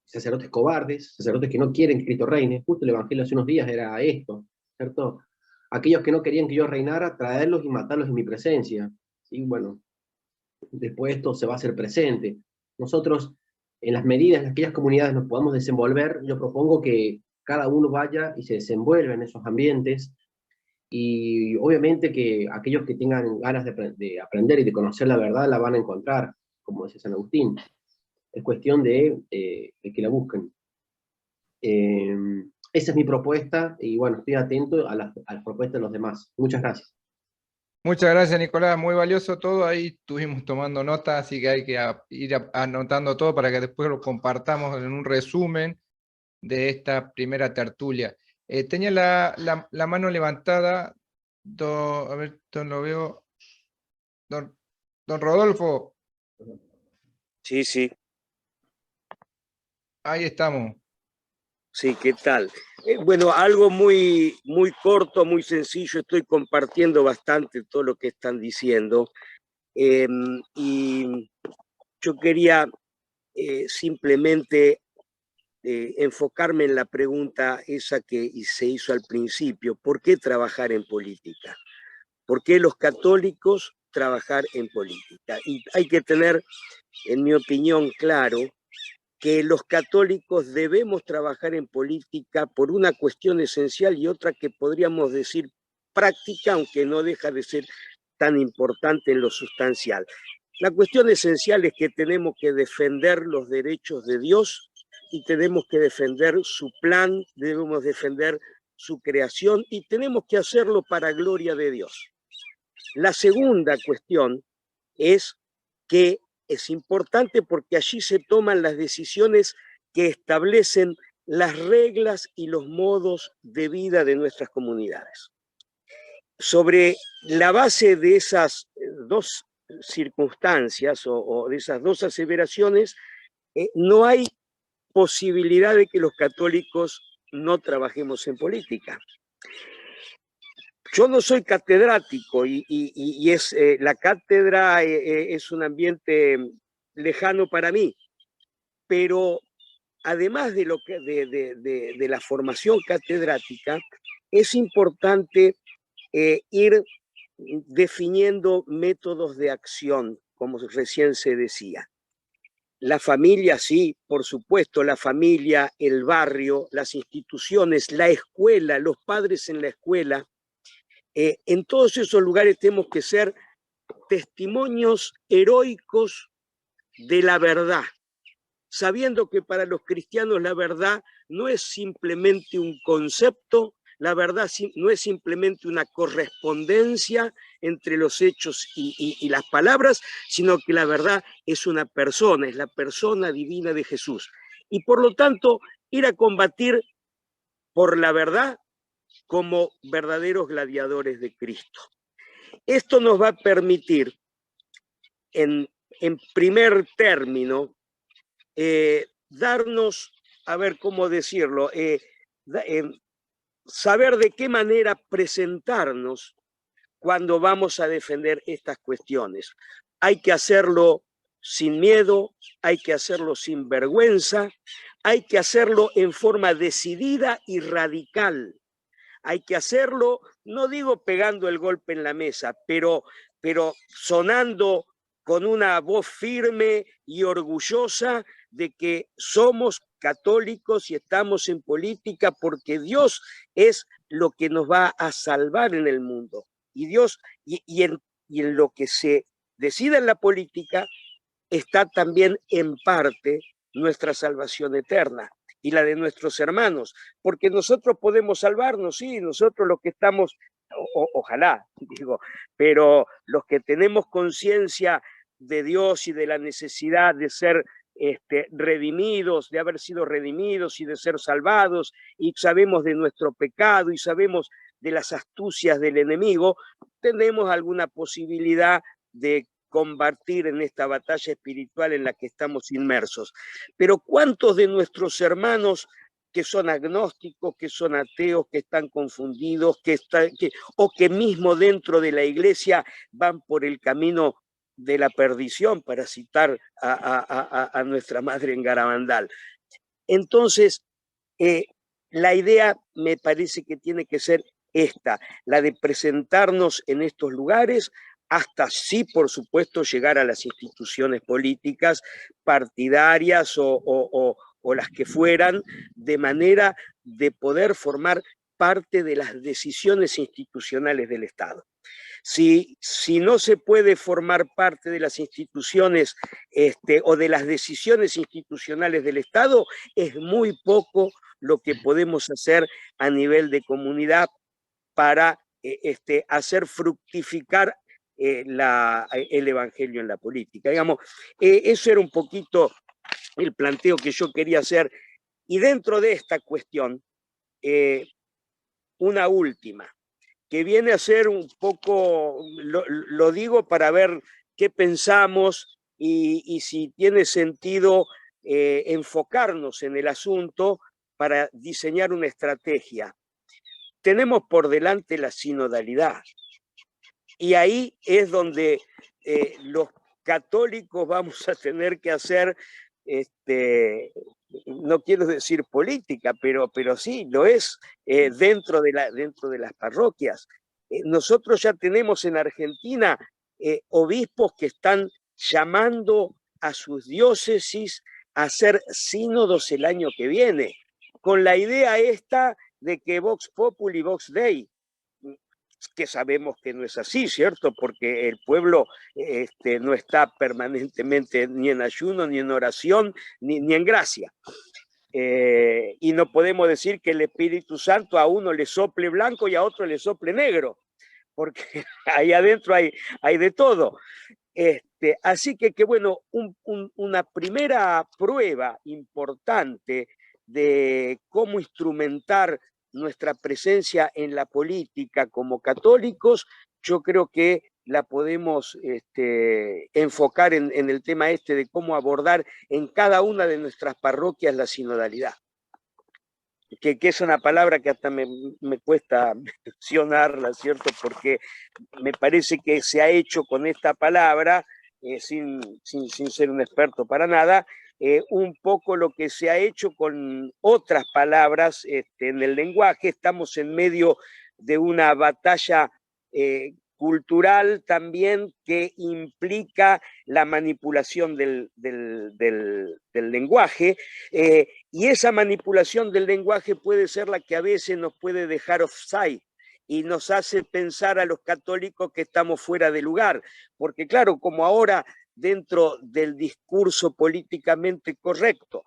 S6: sacerdotes cobardes, sacerdotes que no quieren que Cristo reine. Justo el Evangelio hace unos días era esto, ¿cierto? Aquellos que no querían que yo reinara, traerlos y matarlos en mi presencia. ¿Sí? Bueno, después esto se va a hacer presente. Nosotros, en las medidas en las que aquellas comunidades nos podamos desenvolver, yo propongo que cada uno vaya y se desenvuelva en esos ambientes, y obviamente que aquellos que tengan ganas de aprender y de conocer la verdad la van a encontrar, como dice San Agustín. Es cuestión de que la busquen. Esa es mi propuesta, y bueno, estoy atento a las propuestas de los demás. Muchas gracias.
S1: Muchas gracias, Nicolás. Muy valioso todo. Ahí estuvimos tomando nota, así que hay que ir anotando todo para que después lo compartamos en un resumen de esta primera tertulia. Tenía la mano levantada, a ver, lo veo, don Rodolfo.
S7: Sí, sí.
S1: Ahí estamos.
S7: Sí, ¿qué tal? Bueno, algo muy corto, muy sencillo. Estoy compartiendo bastante todo lo que están diciendo. Y yo quería simplemente enfocarme en la pregunta esa que se hizo al principio. ¿Por qué trabajar en política? ¿Por qué los católicos trabajar en política? Y hay que tener, en mi opinión, claro que los católicos debemos trabajar en política por una cuestión esencial y otra que podríamos decir práctica, aunque no deja de ser tan importante en lo sustancial. La cuestión esencial es que tenemos que defender los derechos de Dios y tenemos que defender su plan, debemos defender su creación y tenemos que hacerlo para gloria de Dios. La segunda cuestión es que es importante porque allí se toman las decisiones que establecen las reglas y los modos de vida de nuestras comunidades. Sobre la base de esas dos circunstancias o de esas dos aseveraciones, no hay posibilidad de que los católicos no trabajemos en política. Yo no soy catedrático y la cátedra es un ambiente lejano para mí, pero además de la formación catedrática, es importante ir definiendo métodos de acción, como recién se decía. La familia, sí, por supuesto, la familia, el barrio, las instituciones, la escuela, los padres en la escuela. En todos esos lugares tenemos que ser testimonios heroicos de la verdad, sabiendo que para los cristianos la verdad no es simplemente un concepto, la verdad no es simplemente una correspondencia entre los hechos y las palabras, sino que la verdad es una persona, es la persona divina de Jesús. Y por lo tanto, ir a combatir por la verdad como verdaderos gladiadores de Cristo. Esto nos va a permitir, en primer término, darnos, a ver cómo decirlo, saber de qué manera presentarnos cuando vamos a defender estas cuestiones. Hay que hacerlo sin miedo, hay que hacerlo sin vergüenza, hay que hacerlo en forma decidida y radical. Hay que hacerlo, no digo pegando el golpe en la mesa, pero sonando con una voz firme y orgullosa de que somos católicos y estamos en política porque Dios es lo que nos va a salvar en el mundo. Y Dios, y en lo que se decida en la política está también en parte nuestra salvación eterna y la de nuestros hermanos, porque nosotros podemos salvarnos, sí, nosotros los que estamos, ojalá, digo, pero los que tenemos conciencia de Dios y de la necesidad de ser redimidos, de haber sido redimidos y de ser salvados, y sabemos de nuestro pecado y sabemos de las astucias del enemigo, tenemos alguna posibilidad de combatir en esta batalla espiritual en la que estamos inmersos. Pero ¿cuántos de nuestros hermanos que son agnósticos, que son ateos, que están confundidos, o que mismo dentro de la iglesia van por el camino de la perdición, para citar a nuestra madre en Garabandal? Entonces, la idea me parece que tiene que ser esta, la de presentarnos en estos lugares hasta sí, por supuesto, llegar a las instituciones políticas, partidarias o las que fueran, de manera de poder formar parte de las decisiones institucionales del Estado. Si no se puede formar parte de las instituciones o de las decisiones institucionales del Estado, es muy poco lo que podemos hacer a nivel de comunidad para hacer fructificar el evangelio en la política. Digamos, eso era un poquito el planteo que yo quería hacer. Y dentro de esta cuestión, una última, que viene a ser un poco, lo digo para ver qué pensamos y si tiene sentido enfocarnos en el asunto para diseñar una estrategia. Tenemos por delante la sinodalidad y ahí es donde los católicos vamos a tener que hacer, no quiero decir política, pero sí, lo es dentro de las parroquias. Nosotros ya tenemos en Argentina obispos que están llamando a sus diócesis a hacer sínodos el año que viene, con la idea esta de que Vox Populi, Vox Dei, que sabemos que no es así, ¿cierto? Porque el pueblo no está permanentemente ni en ayuno, ni en oración, ni en gracia. Y no podemos decir que el Espíritu Santo a uno le sople blanco y a otro le sople negro, porque ahí adentro hay de todo. Así que bueno, una primera prueba importante de cómo instrumentar nuestra presencia en la política como católicos, yo creo que la podemos enfocar en el tema de cómo abordar en cada una de nuestras parroquias la sinodalidad. Que es una palabra que hasta me cuesta mencionarla, ¿cierto? Porque me parece que se ha hecho con esta palabra, sin ser un experto para nada, un poco lo que se ha hecho con otras palabras en el lenguaje. Estamos en medio de una batalla cultural también que implica la manipulación del lenguaje, y esa manipulación del lenguaje puede ser la que a veces nos puede dejar offside y nos hace pensar a los católicos que estamos fuera de lugar, porque claro, como ahora dentro del discurso políticamente correcto,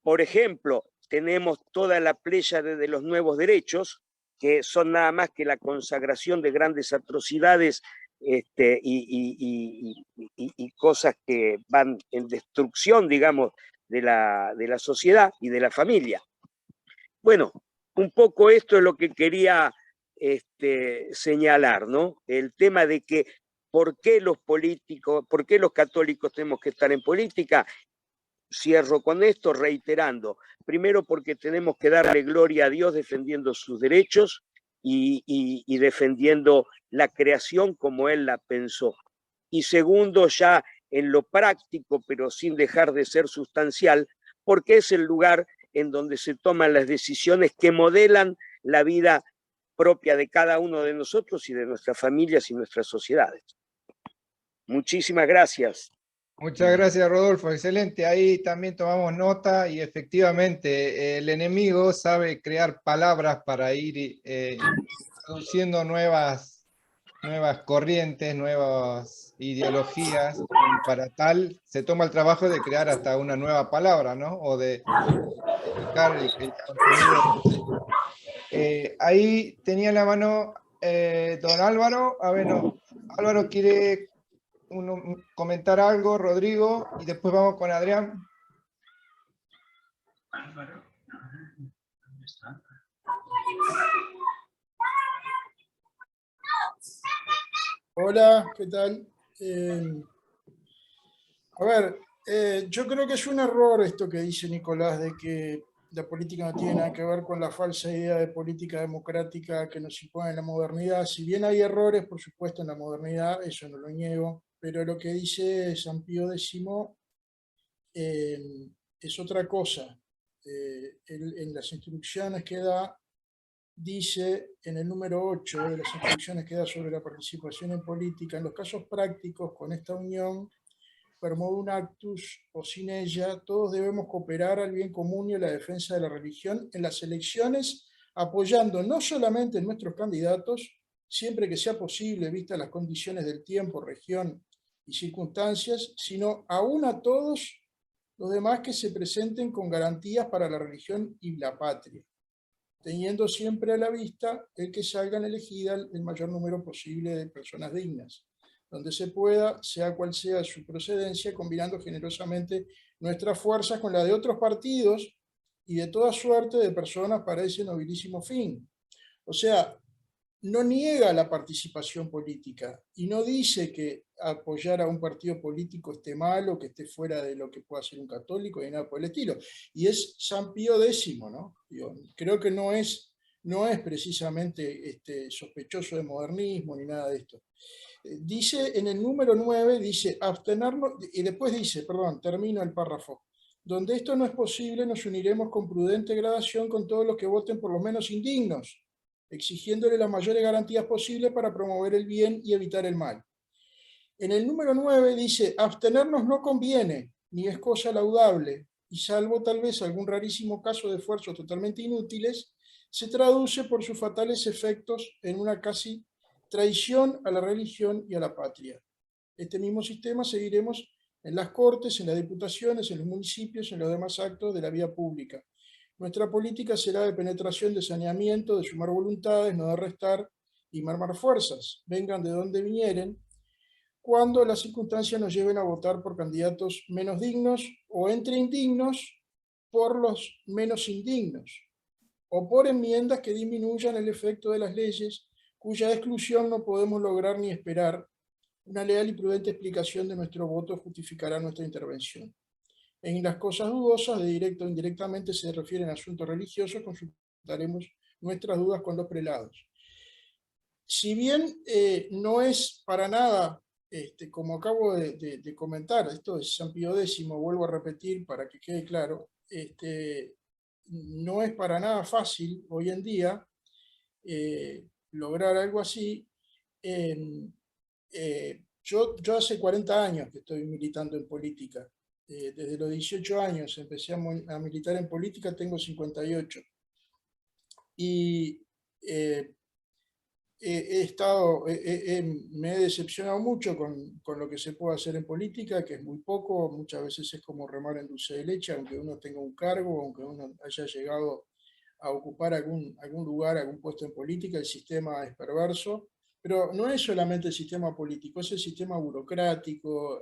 S7: por ejemplo, tenemos toda la pléyade de los nuevos derechos, que son nada más que la consagración de grandes atrocidades y cosas que van en destrucción, digamos, de la sociedad y de la familia. Bueno, un poco esto es lo que quería señalar, ¿no? El tema de que ¿por qué los políticos, por qué los católicos tenemos que estar en política? Cierro con esto reiterando, primero porque tenemos que darle gloria a Dios defendiendo sus derechos y defendiendo la creación como Él la pensó. Y segundo, ya en lo práctico, pero sin dejar de ser sustancial, porque es el lugar en donde se toman las decisiones que modelan la vida propia de cada uno de nosotros y de nuestras familias y nuestras sociedades. Muchísimas gracias.
S1: Muchas gracias, Rodolfo. Excelente. Ahí también tomamos nota y efectivamente el enemigo sabe crear palabras para ir introduciendo nuevas corrientes, nuevas ideologías, y para tal se toma el trabajo de crear hasta una nueva palabra, ¿no? O de explicar el contenido. Ahí tenía la mano don Álvaro. A ver, no. Álvaro quiere comentar algo, Rodrigo, y después vamos con Adrián.
S2: Álvaro, ¿dónde está?
S8: Hola, ¿qué tal? A ver, yo creo que es un error esto que dice Nicolás de que la política no tiene nada que ver con la falsa idea de política democrática que nos impone la modernidad. Si bien hay errores, por supuesto, en la modernidad, eso no lo niego, pero lo que dice San Pío X es otra cosa. En las instrucciones que da, dice en el número 8 de las instrucciones que da sobre la participación en política, en los casos prácticos con esta unión, per modum actus o sin ella, todos debemos cooperar al bien común y a la defensa de la religión en las elecciones, apoyando no solamente en nuestros candidatos, siempre que sea posible, vistas las condiciones del tiempo, región y circunstancias, sino aún a todos los demás que se presenten con garantías para la religión y la patria, teniendo siempre a la vista el que salgan elegidas el mayor número posible de personas dignas, donde se pueda, sea cual sea su procedencia, combinando generosamente nuestras fuerzas con las de otros partidos y de toda suerte de personas para ese nobilísimo fin. O sea, no niega la participación política y no dice que apoyar a un partido político esté mal o que esté fuera de lo que pueda ser un católico y nada por el estilo. Y es San Pío X, ¿no? Creo que no es precisamente sospechoso de modernismo ni nada de esto. Dice en el número 9, dice abstenernos, y después dice, perdón, termino el párrafo, donde esto no es posible nos uniremos con prudente gradación con todos los que voten por los menos indignos, exigiéndole las mayores garantías posibles para promover el bien y evitar el mal. En el número 9 dice, abstenernos no conviene, ni es cosa laudable, y salvo tal vez algún rarísimo caso de esfuerzos totalmente inútiles, se traduce por sus fatales efectos en una casi traición a la religión y a la patria. Este mismo sistema seguiremos en las Cortes, en las Diputaciones, en los municipios, en los demás actos de la vida pública. Nuestra política será de penetración, de saneamiento, de sumar voluntades, no de restar y mermar fuerzas, vengan de donde vinieren, cuando las circunstancias nos lleven a votar por candidatos menos dignos o entre indignos por los menos indignos, o por enmiendas que disminuyan el efecto de las leyes, cuya exclusión no podemos lograr ni esperar. Una leal y prudente explicación de nuestro voto justificará nuestra intervención. En las cosas dudosas, de directo o indirectamente, se refieren a asuntos religiosos, consultaremos nuestras dudas con los prelados. Si bien no es para nada, como acabo de comentar, esto es San Pío X, vuelvo a repetir para que quede claro, no es para nada fácil hoy en día lograr algo así. Yo hace 40 años que estoy militando en política. Desde los 18 años empecé a militar en política, tengo 58. Y me he decepcionado mucho con lo que se puede hacer en política, que es muy poco, muchas veces es como remar en dulce de leche, aunque uno tenga un cargo, aunque uno haya llegado a ocupar algún lugar, algún puesto en política, el sistema es perverso. Pero no es solamente el sistema político, es el sistema burocrático,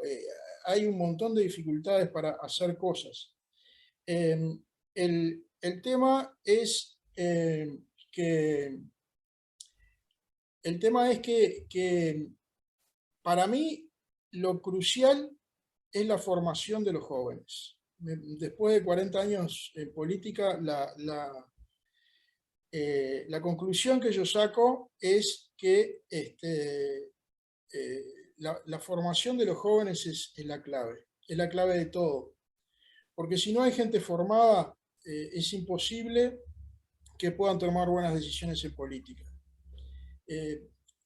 S8: hay un montón de dificultades para hacer cosas. El tema es que para mí lo crucial es la formación de los jóvenes. Después de 40 años en política, la conclusión que yo saco es que la formación de los jóvenes es la clave de todo. Porque si no hay gente formada, es imposible que puedan tomar buenas decisiones en política.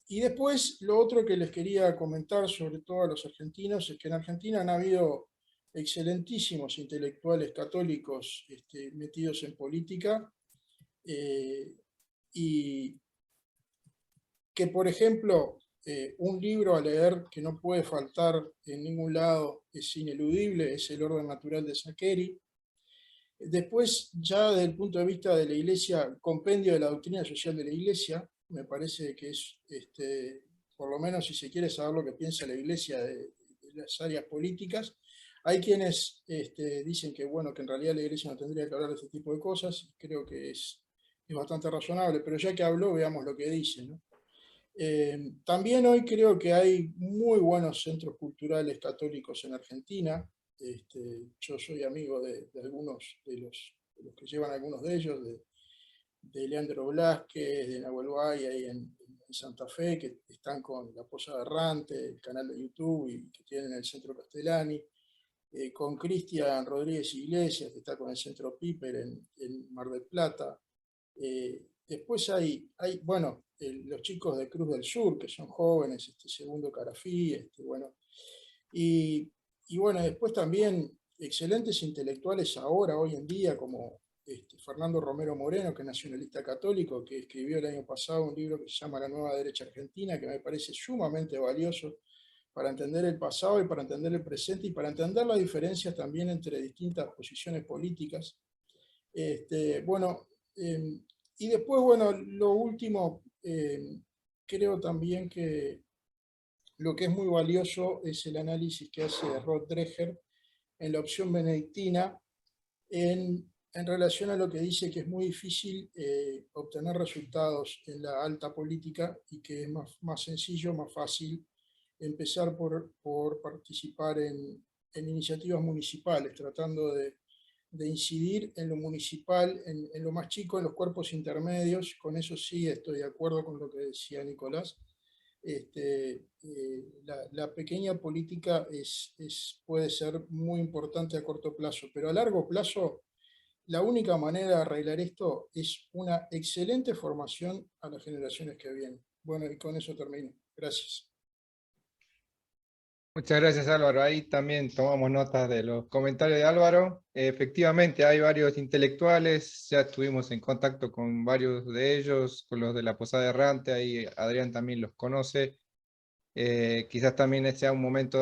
S8: Y después, lo otro que les quería comentar, sobre todo a los argentinos, es que en Argentina han habido excelentísimos intelectuales católicos metidos en política, y que, por ejemplo, un libro a leer que no puede faltar en ningún lado, es ineludible, es El orden natural de Saccheri. Después, ya desde el punto de vista de la Iglesia, Compendio de la doctrina social de la Iglesia, me parece que es, por lo menos si se quiere saber lo que piensa la Iglesia de las áreas políticas, hay quienes dicen que, bueno, que en realidad la Iglesia no tendría que hablar de este tipo de cosas. Creo que es bastante razonable, pero ya que habló, veamos lo que dice, ¿no? También hoy creo que hay muy buenos centros culturales católicos en Argentina. Yo soy amigo de algunos de los que llevan algunos de ellos, de Leandro Blasquez, de Nahuel Bay, ahí en Santa Fe, que están con La Posada Errante, el canal de YouTube, y que tienen el Centro Castellani. con Cristian Rodríguez Iglesias, que está con el Centro Piper en Mar del Plata. Después hay bueno, los chicos de Cruz del Sur, que son jóvenes, Segundo Carafí, bueno. Y bueno, después también excelentes intelectuales ahora, hoy en día, como Fernando Romero Moreno, que es nacionalista católico, que escribió el año pasado un libro que se llama La Nueva Derecha Argentina, que me parece sumamente valioso para entender el pasado y para entender el presente y para entender las diferencias también entre distintas posiciones políticas. Bueno, y después, bueno, lo último, creo también que lo que es muy valioso es el análisis que hace Rod Dreher en la opción benedictina en relación a lo que dice que es muy difícil obtener resultados en la alta política y que es más sencillo, más fácil empezar por participar en iniciativas municipales, tratando de incidir en lo municipal, en lo más chico, en los cuerpos intermedios. Con eso sí estoy de acuerdo con lo que decía Nicolás. La pequeña política puede ser muy importante a corto plazo, pero a largo plazo la única manera de arreglar esto es una excelente formación a las generaciones que vienen. Bueno, y con eso termino. Gracias.
S1: Muchas gracias, Álvaro. Ahí también tomamos nota de los comentarios de Álvaro. Efectivamente, hay varios intelectuales, ya estuvimos en contacto con varios de ellos, con los de la Posada Errante, ahí Adrián también los conoce. Quizás también sea un momento,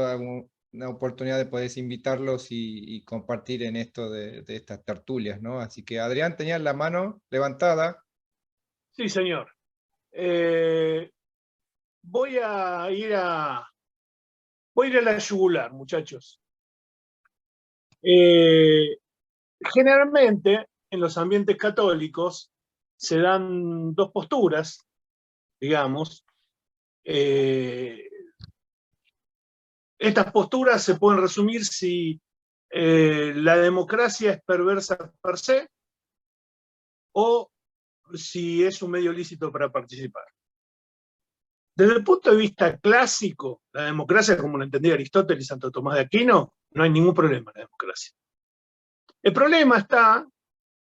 S1: una oportunidad de poder invitarlos y compartir en esto de estas tertulias, ¿no? Así que, Adrián, tenías la mano levantada.
S5: Sí, señor. Voy a ir a la yugular, muchachos. Generalmente, en los ambientes católicos, se dan dos posturas, digamos. Estas posturas se pueden resumir si la democracia es perversa per se o si es un medio lícito para participar. Desde el punto de vista clásico, la democracia, como lo entendía Aristóteles y Santo Tomás de Aquino, no hay ningún problema en la democracia. El problema está,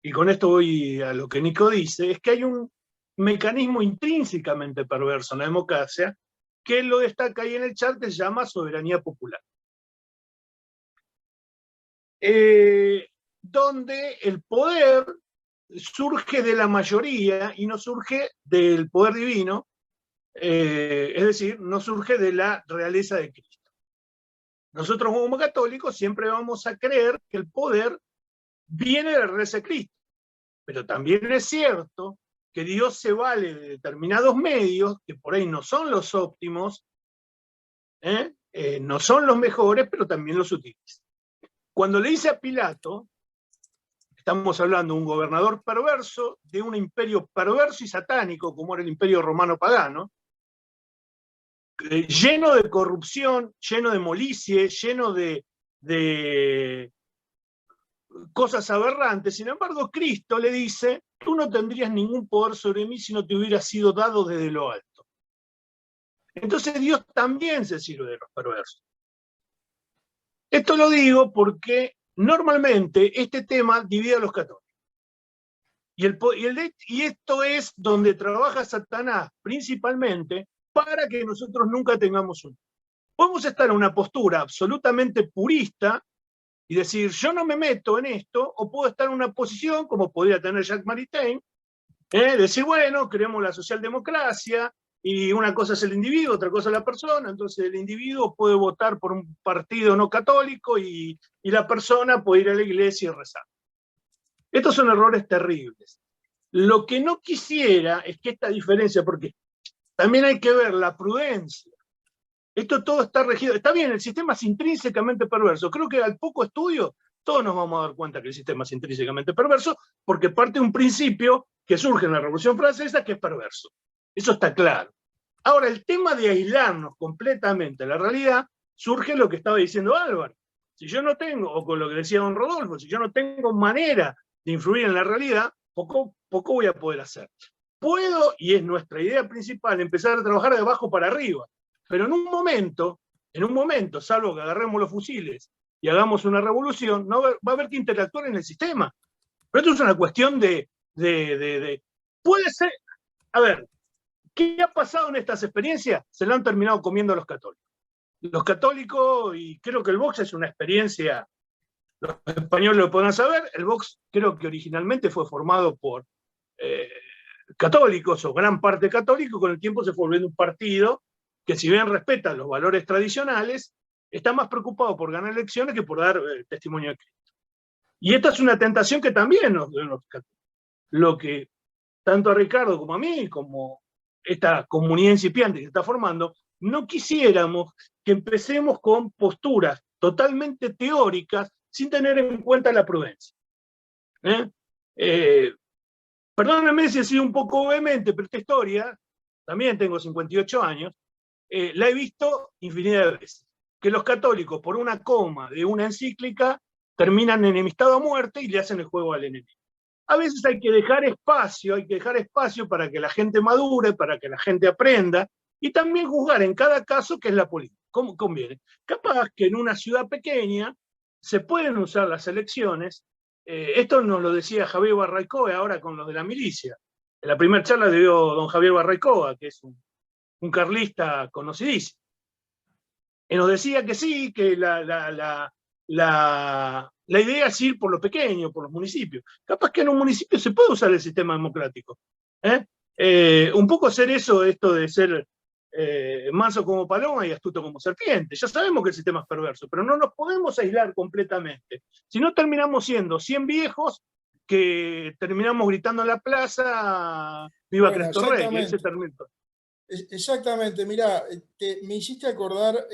S5: y con esto voy a lo que Nico dice, es que hay un mecanismo intrínsecamente perverso en la democracia, que él lo destaca ahí en el chat, que se llama soberanía popular. Donde el poder surge de la mayoría y no surge del poder divino, es decir, no surge de la realeza de Cristo. Nosotros como católicos siempre vamos a creer que el poder viene de la realeza de Cristo, pero también es cierto que Dios se vale de determinados medios, que por ahí no son los óptimos, no son los mejores, pero también los utiliza. Cuando le dice a Pilato, estamos hablando de un gobernador perverso, de un imperio perverso y satánico, como era el imperio romano pagano, lleno de corrupción, lleno de molicie, lleno de cosas aberrantes. Sin embargo, Cristo le dice, tú no tendrías ningún poder sobre mí si no te hubiera sido dado desde lo alto. Entonces Dios también se sirve de los perversos. Esto lo digo porque normalmente este tema divide a los católicos. Y esto es donde trabaja Satanás principalmente para que nosotros nunca tengamos uno. Podemos estar en una postura absolutamente purista y decir, yo no me meto en esto, o puedo estar en una posición, como podría tener Jacques Maritain, decir, bueno, creemos la socialdemocracia, y una cosa es el individuo, otra cosa es la persona, entonces el individuo puede votar por un partido no católico y la persona puede ir a la iglesia y rezar. Estos son errores terribles. Lo que no quisiera es que esta diferencia, porque también hay que ver la prudencia. Esto todo está regido. Está bien, el sistema es intrínsecamente perverso. Creo que al poco estudio todos nos vamos a dar cuenta que el sistema es intrínsecamente perverso porque parte de un principio que surge en la Revolución Francesa que es perverso. Eso está claro. Ahora, el tema de aislarnos completamente de la realidad surge lo que estaba diciendo Álvaro. Si yo no tengo, o con lo que decía don Rodolfo, si yo no tengo manera de influir en la realidad, poco voy a poder hacer. Puedo, y es nuestra idea principal, empezar a trabajar de abajo para arriba. Pero en un momento, salvo que agarremos los fusiles y hagamos una revolución, no va a haber que interactuar en el sistema. Pero esto es una cuestión puede ser, a ver, ¿qué ha pasado en estas experiencias? Se lo han terminado comiendo los católicos. Los católicos, y creo que el Vox es una experiencia, los españoles lo podrán saber, el Vox creo que originalmente fue formado por católicos, o gran parte católico, con el tiempo se fue volviendo un partido que, si bien respeta los valores tradicionales, está más preocupado por ganar elecciones que por dar testimonio de Cristo. Y esta es una tentación que también nos lo que tanto a Ricardo como a mí, como esta comunidad incipiente que se está formando, no quisiéramos que empecemos con posturas totalmente teóricas sin tener en cuenta la prudencia. Perdónenme si he sido un poco vehemente, pero esta historia, también tengo 58 años, la he visto infinidad de veces. Que los católicos, por una coma de una encíclica, terminan enemistados a muerte y le hacen el juego al enemigo. A veces hay que dejar espacio para que la gente madure, para que la gente aprenda, y también juzgar en cada caso qué es la política, cómo conviene. Capaz que en una ciudad pequeña se pueden usar las elecciones. Esto nos lo decía Javier Barraycoa ahora con los de la milicia. En la primera charla dio don Javier Barraycoa, que es un carlista conocidísimo. Y nos decía que sí, que la idea es ir por lo pequeño, por los municipios. Capaz que en un municipio se puede usar el sistema democrático. Un poco hacer esto de ser manso como paloma y astuto como serpiente. Ya sabemos que el sistema es perverso, pero no nos podemos aislar completamente. Si no, terminamos siendo 100 viejos que terminamos gritando en la plaza, ¡viva Cristo Rey! Y ese termina.
S8: Exactamente, mirá, me hiciste acordar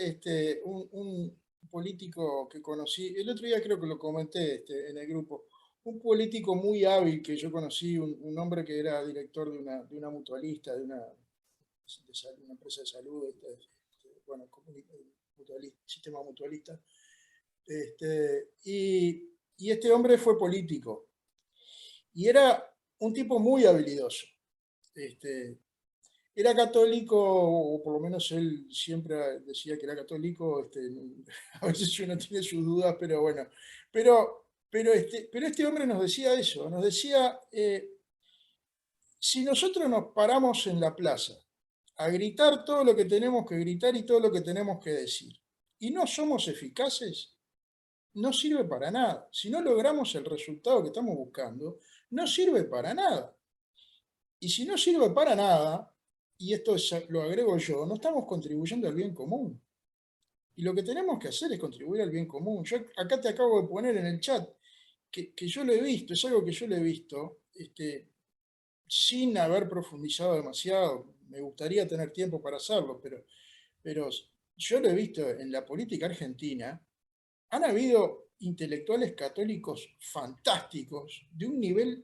S8: un político que conocí, el otro día creo que lo comenté en el grupo, un político muy hábil que yo conocí, un hombre que era director de una mutualista, de una empresa de salud, bueno, sistema mutualista, y este hombre fue político, y era un tipo muy habilidoso. Era católico, o por lo menos él siempre decía que era católico, a veces uno tiene sus dudas, pero bueno. Pero este hombre nos decía eso, nos decía, si nosotros nos paramos en la plaza a gritar todo lo que tenemos que gritar y todo lo que tenemos que decir, y no somos eficaces, no sirve para nada. Si no logramos el resultado que estamos buscando, no sirve para nada. Y si no sirve para nada, y esto lo agrego yo, no estamos contribuyendo al bien común. Y lo que tenemos que hacer es contribuir al bien común. Yo acá te acabo de poner en el chat que yo lo he visto, es algo que yo lo he visto, sin haber profundizado demasiado. Me gustaría tener tiempo para hacerlo, pero yo lo he visto en la política argentina. Han habido intelectuales católicos fantásticos, de un nivel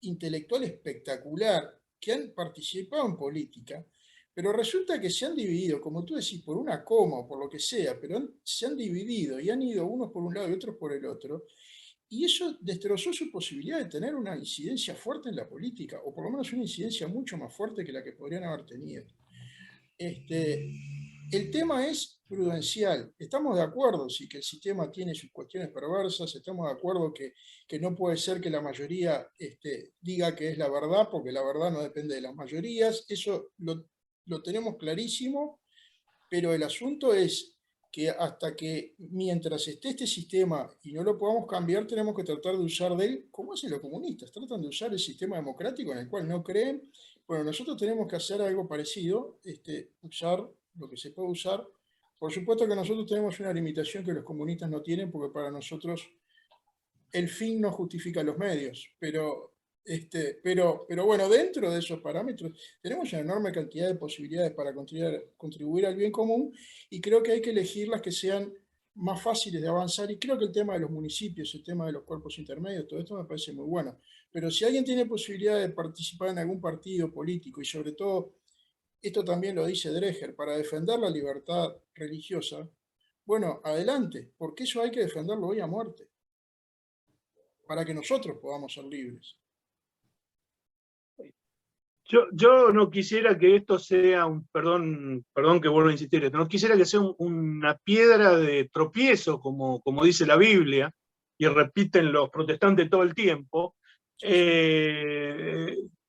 S8: intelectual espectacular, que han participado en política, pero resulta que se han dividido, como tú decís, por una coma o por lo que sea, pero se han dividido y han ido unos por un lado y otros por el otro, y eso destrozó su posibilidad de tener una incidencia fuerte en la política, o por lo menos una incidencia mucho más fuerte que la que podrían haber tenido. El tema es prudencial. Estamos de acuerdo, sí, que el sistema tiene sus cuestiones perversas, estamos de acuerdo que no puede ser que la mayoría diga que es la verdad, porque la verdad no depende de las mayorías, eso lo tenemos clarísimo, pero el asunto es que hasta que mientras esté este sistema y no lo podamos cambiar, tenemos que tratar de usar de él, como hacen los comunistas, tratan de usar el sistema democrático en el cual no creen. Bueno, nosotros tenemos que hacer algo parecido, usar lo que se puede usar. Por supuesto que nosotros tenemos una limitación que los comunistas no tienen, porque para nosotros el fin no justifica los medios, pero bueno, dentro de esos parámetros tenemos una enorme cantidad de posibilidades para contribuir al bien común, y creo que hay que elegir las que sean más fáciles de avanzar, y creo que el tema de los municipios, el tema de los cuerpos intermedios, todo esto me parece muy bueno. Pero si alguien tiene posibilidad de participar en algún partido político, y sobre todo, esto también lo dice Dreher, para defender la libertad religiosa, bueno, adelante, porque eso hay que defenderlo hoy a muerte, para que nosotros podamos ser libres.
S5: Yo no quisiera que esto sea perdón que vuelvo a insistir, no quisiera que sea una piedra de tropiezo, como dice la Biblia, y repiten los protestantes todo el tiempo,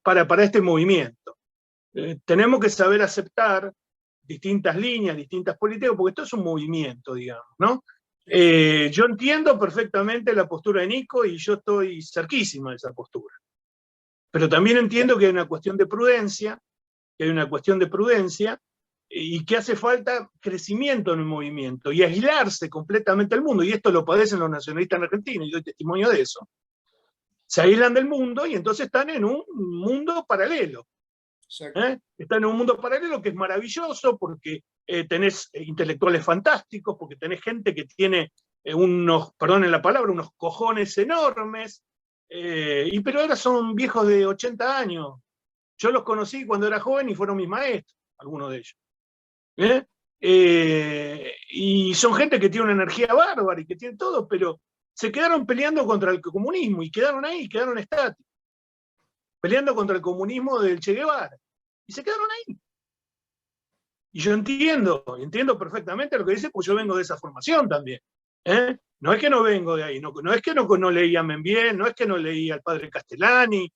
S5: para este movimiento. Tenemos que saber aceptar distintas líneas, distintas políticas, porque esto es un movimiento, digamos, ¿no? Yo entiendo perfectamente la postura de Nico y yo estoy cerquísima de esa postura. Pero también entiendo que hay una cuestión de prudencia, y que hace falta crecimiento en el movimiento y aislarse completamente del mundo. Y esto lo padecen los nacionalistas en Argentina, y doy testimonio de eso. Se aíslan del mundo y entonces están en un mundo paralelo. Están en un mundo paralelo que es maravilloso porque tenés intelectuales fantásticos, porque tenés gente que tiene perdonen la palabra, unos cojones enormes, pero ahora son viejos de 80 años. Yo los conocí cuando era joven y fueron mis maestros, algunos de ellos. Y son gente que tiene una energía bárbara y que tiene todo, pero se quedaron peleando contra el comunismo y quedaron ahí, quedaron estáticos, peleando contra el comunismo del Che Guevara. Y se quedaron ahí. Y yo entiendo perfectamente lo que dice, pues yo vengo de esa formación también. No es que no vengo de ahí, no es que no leí a Membien, no es que no leí al padre Castellani,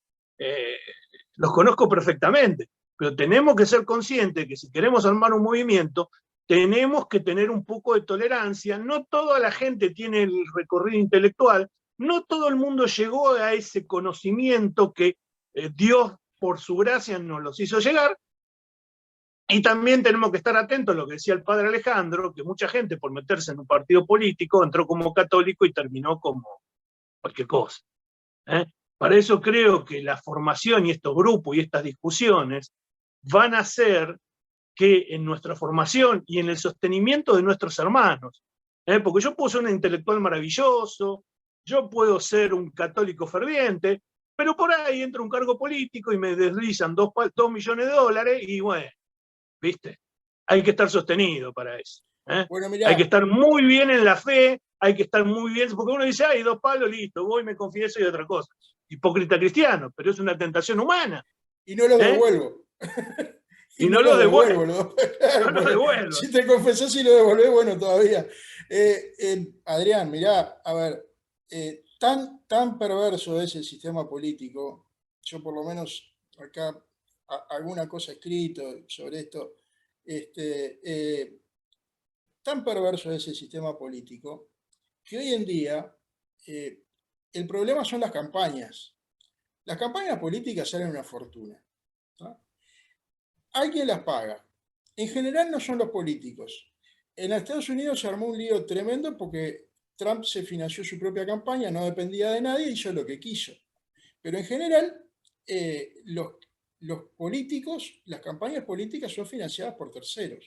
S5: los conozco perfectamente, pero tenemos que ser conscientes que si queremos armar un movimiento, tenemos que tener un poco de tolerancia. No toda la gente tiene el recorrido intelectual, no todo el mundo llegó a ese conocimiento que Dios, por su gracia, nos los hizo llegar. Y también tenemos que estar atentos a lo que decía el padre Alejandro, que mucha gente por meterse en un partido político entró como católico y terminó como cualquier cosa. Para eso creo que la formación y estos grupos y estas discusiones van a hacer que en nuestra formación y en el sostenimiento de nuestros hermanos, porque yo puedo ser un intelectual maravilloso, yo puedo ser un católico ferviente, pero por ahí entra un cargo político y me deslizan 2 millones de dólares y bueno, ¿viste? Hay que estar sostenido para eso.
S8: Bueno, mirá,
S5: hay que estar muy bien en la fe, hay que estar muy bien, porque uno dice, ay, 2 palos, listo, voy, me confieso y otra cosa. Hipócrita cristiano, pero es una tentación humana.
S8: Y no lo devuelvo.
S5: Y no lo devuelvo.
S8: Claro,
S5: no lo devuelvo.
S8: Si te confesás y lo devolvés, bueno, todavía. Adrián, mirá, a ver, tan perverso es el sistema político. Yo por lo menos acá alguna cosa escrito sobre esto. Tan perverso es el sistema político que hoy en día el problema son las campañas. Las campañas políticas salen una fortuna. ¿No? Alguien las paga. En general no son los políticos. En Estados Unidos se armó un lío tremendo porque Trump se financió su propia campaña, no dependía de nadie, hizo lo que quiso. Pero en general, los políticos, las campañas políticas son financiadas por terceros.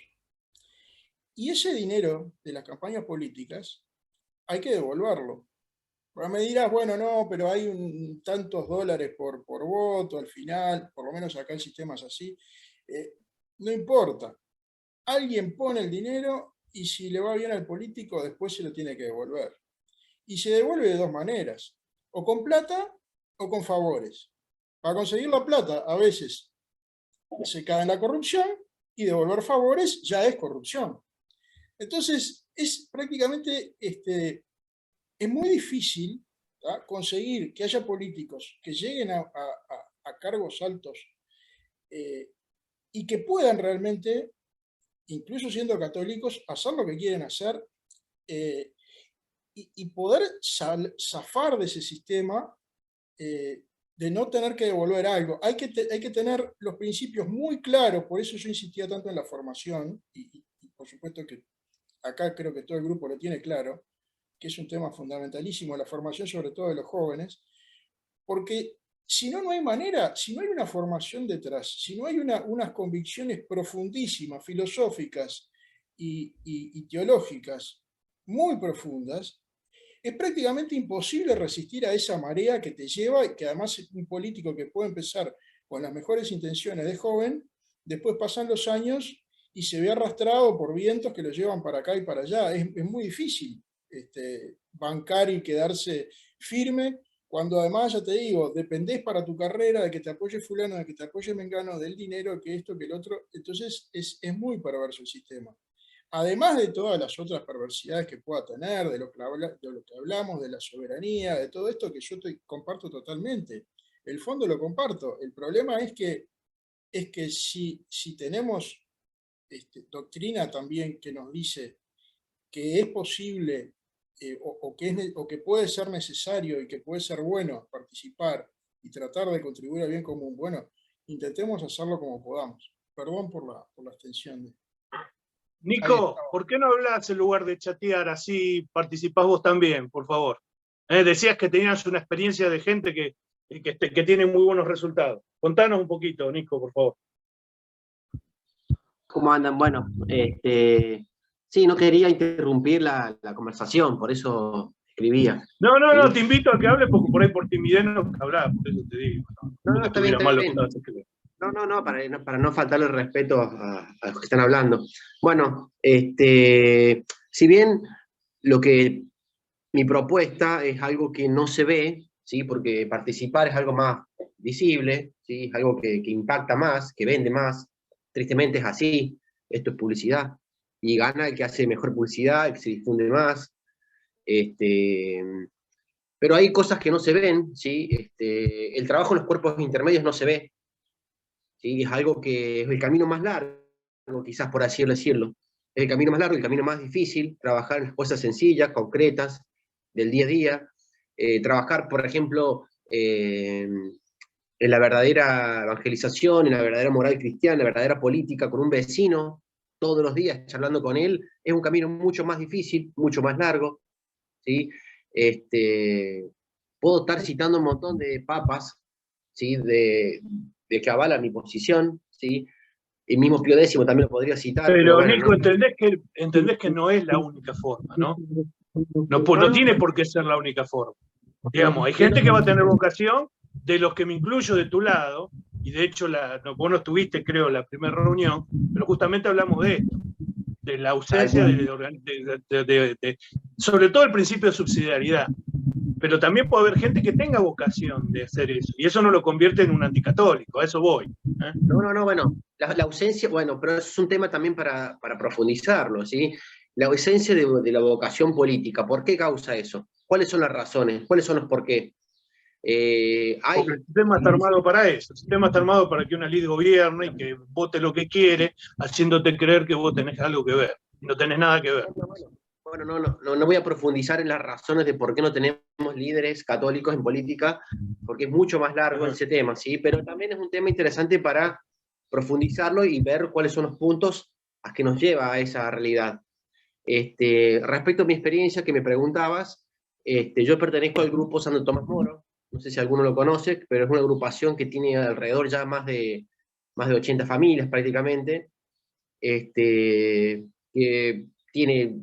S8: Y ese dinero de las campañas políticas hay que devolverlo. Ahora me dirás, bueno, no, pero hay tantos dólares por voto al final, por lo menos acá el sistema es así. No importa. Alguien pone el dinero y si le va bien al político, después se lo tiene que devolver. Y se devuelve de 2 maneras, o con plata o con favores. Para conseguir la plata, a veces se cae en la corrupción y devolver favores ya es corrupción. Entonces, es prácticamente, es muy difícil, ¿tá?, conseguir que haya políticos que lleguen a cargos altos y que puedan realmente, incluso siendo católicos, hacer lo que quieren hacer y poder zafar de ese sistema de no tener que devolver algo. Hay que tener los principios muy claros, por eso yo insistía tanto en la formación, y por supuesto que acá creo que todo el grupo lo tiene claro, que es un tema fundamentalísimo, la formación sobre todo de los jóvenes, porque si no, no hay manera, si no hay una formación detrás, si no hay unas convicciones profundísimas, filosóficas y teológicas muy profundas, es prácticamente imposible resistir a esa marea que te lleva, y que además es un político que puede empezar con las mejores intenciones de joven, después pasan los años y se ve arrastrado por vientos que lo llevan para acá y para allá. Es muy difícil bancar y quedarse firme Cuando además, ya te digo, dependés para tu carrera de que te apoye fulano, de que te apoye mengano, del dinero, que esto, que el otro. Entonces es muy perverso el sistema. Además de todas las otras perversidades que pueda tener, de lo que hablamos, de la soberanía, de todo esto que yo comparto totalmente. El fondo lo comparto. El problema es que si tenemos doctrina también que nos dice que es posible o que puede ser necesario y que puede ser bueno participar y tratar de contribuir al bien común, bueno, intentemos hacerlo como podamos. Perdón por la extensión.
S5: Nico, ¿por qué no hablas en lugar de chatear? Así participás vos también, por favor. Decías que tenías una experiencia de gente que tiene muy buenos resultados. Contanos un poquito, Nico, por favor.
S6: ¿Cómo andan? Bueno, sí, no quería interrumpir la conversación, por eso escribía.
S5: No, te invito a que hables porque por ahí por timidez no hablás, por eso te digo.
S6: No, está bien. No, para no faltarle el respeto a los que están hablando. Bueno, si bien mi propuesta es algo que no se ve, ¿sí? Porque participar es algo más visible, ¿sí? Es algo que impacta más, que vende más. Tristemente es así, esto es publicidad. Y gana el que hace mejor publicidad, el que se difunde más. Pero hay cosas que no se ven, ¿sí? El trabajo en los cuerpos intermedios no se ve. ¿Sí? Es algo que es el camino más largo, quizás por así decirlo. Es el camino más largo, el camino más difícil, trabajar en las cosas sencillas, concretas, del día a día. Trabajar, por ejemplo, en la verdadera evangelización, en la verdadera moral cristiana, en la verdadera política con un vecino, todos los días charlando con él, es un camino mucho más difícil, mucho más largo. ¿Sí? Puedo estar citando un montón de papas, ¿sí? de que avalan mi posición, ¿sí? El mismo Pío X también lo podría citar.
S5: Pero
S6: bueno,
S5: Nico,
S6: ¿no?
S5: entendés que no es la única forma, ¿no? No tiene por qué ser la única forma. Digamos, hay gente que va a tener vocación, de los que me incluyo de tu lado, y de hecho vos no estuviste, creo, en la primera reunión, pero justamente hablamos de esto, de la ausencia sobre todo el principio de subsidiariedad. Pero también puede haber gente que tenga vocación de hacer eso, y eso no lo convierte en un anticatólico, a eso voy.
S6: No, bueno, la ausencia, bueno, pero es un tema también para profundizarlo, ¿sí? La ausencia de la vocación política, ¿por qué causa eso? ¿Cuáles son las razones? ¿Cuáles son los por qué?
S5: Porque el sistema está armado para eso, el sistema está armado para que una ley gobierne y que vote lo que quiere, haciéndote creer que vos tenés algo que ver, y no tenés nada que ver.
S6: Bueno, no voy a profundizar en las razones de por qué no tenemos líderes católicos en política, porque es mucho más largo ese tema, ¿sí? Pero también es un tema interesante para profundizarlo y ver cuáles son los puntos a que nos lleva a esa realidad. Respecto a mi experiencia que me preguntabas, yo pertenezco al grupo Santo Tomás Moro, no sé si alguno lo conoce, pero es una agrupación que tiene alrededor ya más de 80 familias prácticamente, que tiene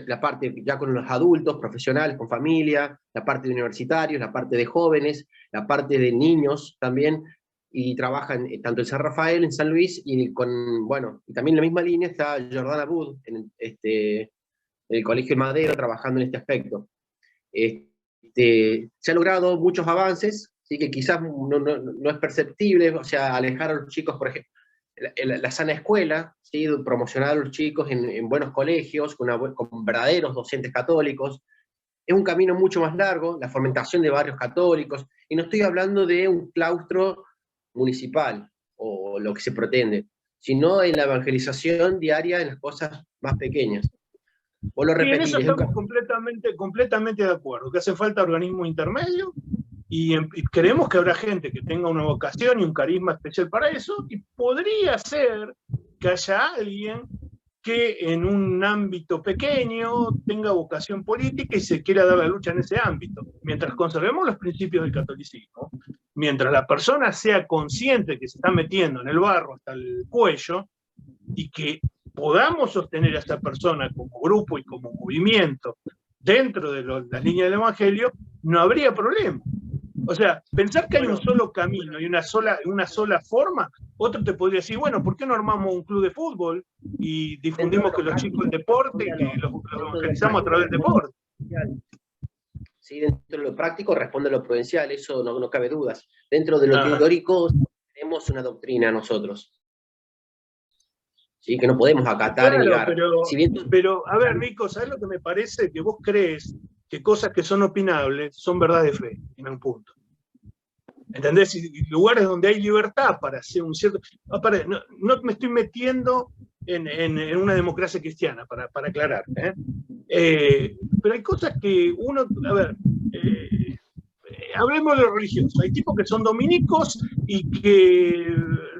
S6: la parte ya con los adultos, profesionales, con familia, la parte de universitarios, la parte de jóvenes, la parte de niños también, y trabajan tanto en San Rafael, en San Luis, y también en la misma línea está Jordana Bud, en el Colegio Madero, trabajando en este aspecto. Se han logrado muchos avances, ¿sí? Que quizás no es perceptible, o sea, alejar a los chicos, por ejemplo, la sana escuela, ¿sí? Promocionar a los chicos en buenos colegios, con verdaderos docentes católicos. Es un camino mucho más largo, la fomentación de barrios católicos, y no estoy hablando de un claustro municipal, o lo que se pretende, sino en la evangelización diaria en las cosas más pequeñas. Vos lo repetís,
S5: en eso estamos completamente de acuerdo, que hace falta organismos intermedios, y creemos que habrá gente que tenga una vocación y un carisma especial para eso, y podría ser que haya alguien que en un ámbito pequeño tenga vocación política y se quiera dar la lucha en ese ámbito, mientras conservemos los principios del catolicismo, mientras la persona sea consciente que se está metiendo en el barro hasta el cuello, y que podamos sostener a esa persona como grupo y como movimiento dentro de las líneas del Evangelio, no habría problema. O sea, pensar que hay un solo camino y una sola forma, otro te podría decir, bueno, ¿por qué no armamos un club de fútbol y difundimos que los chicos el deporte y que los evangelizamos a través del deporte?
S6: ¿sí? Dentro de lo práctico responde a lo prudencial, eso no cabe dudas. Dentro de lo
S5: Ajá.
S6: teórico tenemos una doctrina nosotros, ¿sí? Que no podemos acatar y
S5: Claro,
S6: negar. Si bien
S5: pero, a ver, Nico, ¿sabes lo que me parece? Que vos crees que cosas que son opinables son verdad de fe, en un punto. ¿Entendés? Y lugares donde hay libertad para hacer un cierto... No me estoy metiendo en una democracia cristiana, para aclarar. Pero hay cosas que uno... A ver, hablemos de lo religioso. Hay tipos que son dominicos y que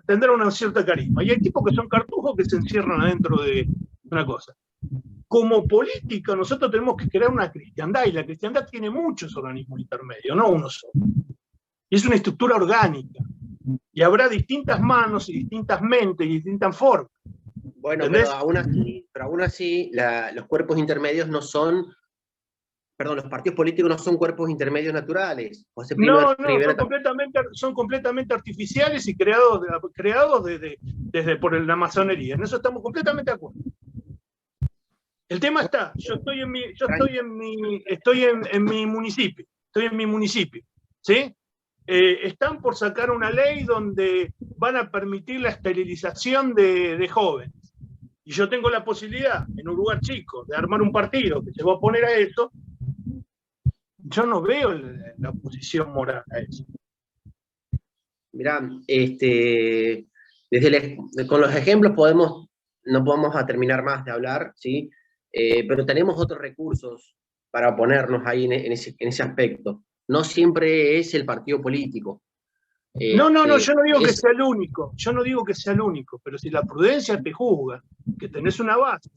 S5: tendrán una cierta carisma. Y hay tipos que son cartujos que se encierran adentro de una cosa. Como política, nosotros tenemos que crear una cristiandad, y la cristiandad tiene muchos organismos intermedios, no uno solo. Y es una estructura orgánica. Y habrá distintas manos y distintas mentes y distintas formas.
S6: Bueno,
S5: ¿entendés?
S6: pero aún así los cuerpos intermedios no son, perdón, los partidos políticos no son cuerpos intermedios naturales. José
S5: No,
S6: Rivera
S5: son completamente artificiales y creados por la masonería. En eso estamos completamente de acuerdo. El tema está, yo estoy en mi municipio, ¿sí? Están por sacar una ley donde van a permitir la esterilización de jóvenes. Y yo tengo la posibilidad, en un lugar chico, de armar un partido que se va a oponer a eso. Yo no veo la oposición moral a eso.
S6: Mirá, con los ejemplos no podemos terminar más de hablar, ¿sí? Pero tenemos otros recursos para oponernos ahí en ese aspecto. No siempre es el partido político.
S5: No, yo no digo que sea el único, pero si la prudencia te juzga que tenés una base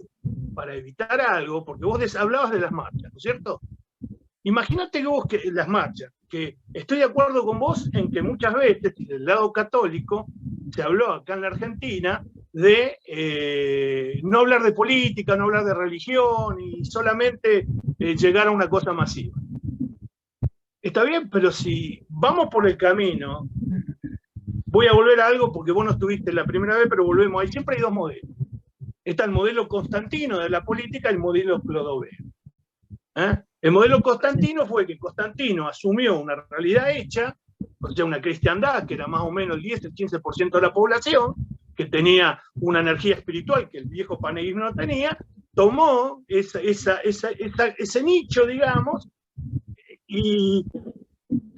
S5: para evitar algo, porque vos hablabas de las marchas, ¿no es cierto? Imagínate que las marchas, que estoy de acuerdo con vos en que muchas veces, y del lado católico, se habló acá en la Argentina de no hablar de política, no hablar de religión, y solamente llegar a una cosa masiva. Está bien, pero si vamos por el camino, voy a volver a algo porque vos no estuviste la primera vez, pero volvemos ahí. Siempre hay dos modelos. Está el modelo constantino de la política y el modelo clodoveo. El modelo constantino fue que Constantino asumió una realidad hecha, o sea, una cristiandad que era más o menos el 10, el 15% de la población, que tenía una energía espiritual que el viejo paneísmo no tenía, tomó ese nicho, digamos, y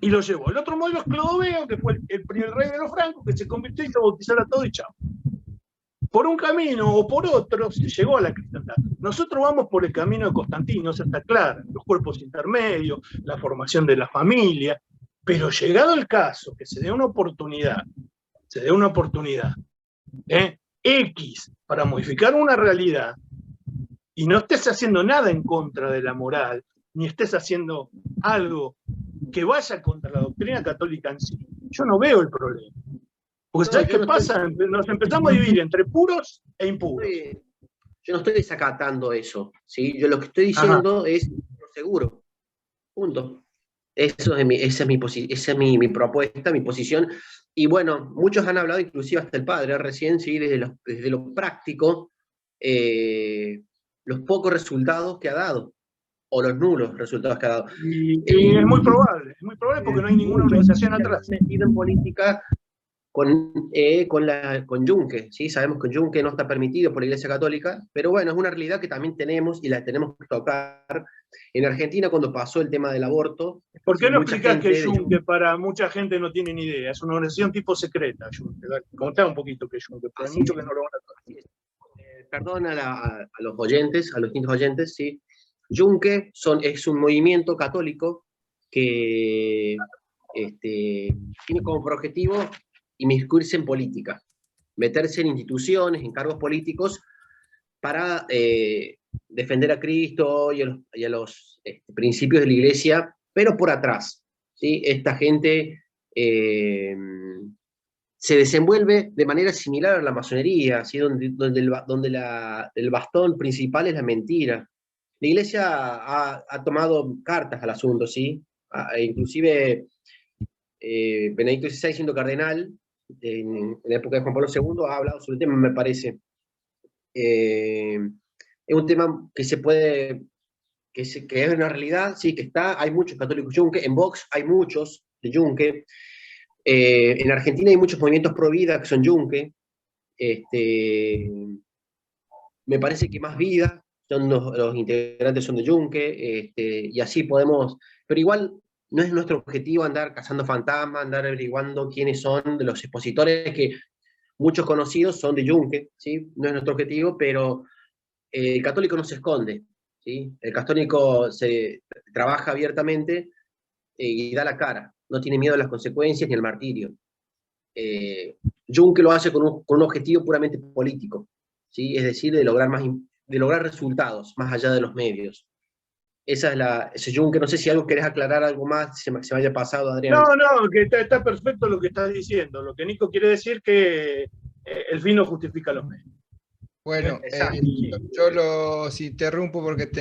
S5: lo llevó. El otro modelo es Clodoveo, que fue el primer rey de los francos, que se convirtió y se bautizó a todo y chao. Por un camino o por otro se llegó a la cristiandad. Nosotros vamos por el camino de Constantino, eso está claro, los cuerpos intermedios, la formación de la familia, pero llegado el caso, que se dé una oportunidad, X, para modificar una realidad, y no estés haciendo nada en contra de la moral, ni estés haciendo algo que vaya contra la doctrina católica en sí, yo no veo el problema. Porque ¿sabes qué pasa? Nos empezamos a dividir entre puros e impuros.
S6: Yo no estoy desacatando eso, ¿sí? Yo lo que estoy diciendo es lo seguro. Punto. Esa es mi propuesta, mi posición. Y bueno, muchos han hablado, inclusive hasta el padre recién, ¿sí? Desde lo práctico, los pocos resultados que ha dado, o los nulos resultados que ha dado.
S5: Y es muy probable porque no hay ninguna organización atrás.
S6: Metido en política con Yunque, ¿sí? Sabemos que Yunque no está permitido por la Iglesia Católica, pero bueno, es una realidad que también tenemos y la tenemos que tocar. En Argentina, cuando pasó el tema del aborto...
S5: ¿Por qué no explicás que Yunque para mucha gente no tiene ni idea? Es una organización tipo secreta, Yunque. Contá un poquito que Yunque, porque hay muchos que no lo van a tocar.
S6: Perdón a los oyentes, a los distintos oyentes, ¿sí? Yunque es un movimiento católico que tiene como objetivo inmiscuirse en política, meterse en instituciones, en cargos políticos, para defender a Cristo y a los principios de la Iglesia, pero por atrás, ¿sí? Esta gente se desenvuelve de manera similar a la masonería, ¿sí? donde el bastón principal es la mentira. La Iglesia ha tomado cartas al asunto, ¿sí? Inclusive Benedicto XVI, siendo cardenal, en la época de Juan Pablo II, ha hablado sobre el tema, me parece. Es un tema que se puede que es una realidad, sí, que está, hay muchos católicos yunque, en Vox hay muchos de yunque, en Argentina hay muchos movimientos pro vida que son yunque, me parece que Más Vida, son los integrantes son de yunque, y así podemos, pero igual no es nuestro objetivo andar cazando fantasmas, andar averiguando quiénes son de los expositores, que muchos conocidos son de yunque, ¿sí? No es nuestro objetivo, pero el católico no se esconde, ¿sí? El católico se trabaja abiertamente y da la cara, no tiene miedo a las consecuencias ni al martirio. Juncker lo hace con un objetivo puramente político, ¿sí? Es decir, de lograr resultados más allá de los medios. Esa es ese Juncker. No sé si algo querés aclarar, algo más, se me haya pasado, Adrián.
S5: No, que está perfecto lo que estás diciendo. Lo que Nico quiere decir que el fin no justifica los medios.
S1: Bueno, si interrumpo porque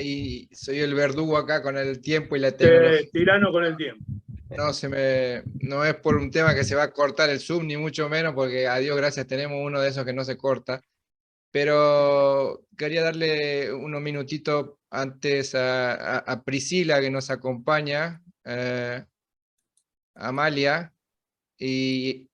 S1: y soy el verdugo acá con el tiempo y la tecnología.
S5: Tirano con el tiempo.
S1: No es por un tema que se va a cortar el Zoom, ni mucho menos, porque a Dios gracias tenemos uno de esos que no se corta. Pero quería darle unos minutitos antes a Priscila, que nos acompaña, Amalia, y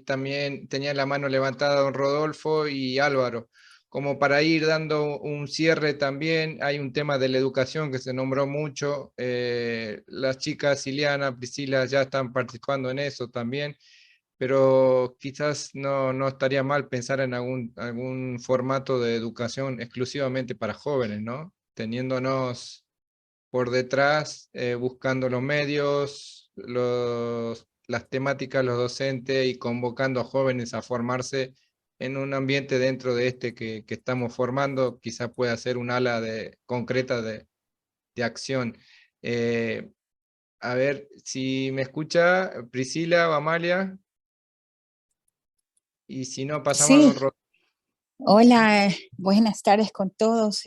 S1: también tenía la mano levantada don Rodolfo y Álvaro. Como para ir dando un cierre también, hay un tema de la educación que se nombró mucho. Las chicas Ileana, Priscila ya están participando en eso también, pero quizás no estaría mal pensar en algún formato de educación exclusivamente para jóvenes, ¿no? Teniéndonos por detrás, buscando los medios, las temáticas, los docentes y convocando a jóvenes a formarse en un ambiente dentro de que estamos formando, quizás pueda ser un ala concreta de acción. A ver si me escucha Priscila o Amalia. Y si no, pasamos a don Rodolfo.
S9: Hola, buenas tardes con todos.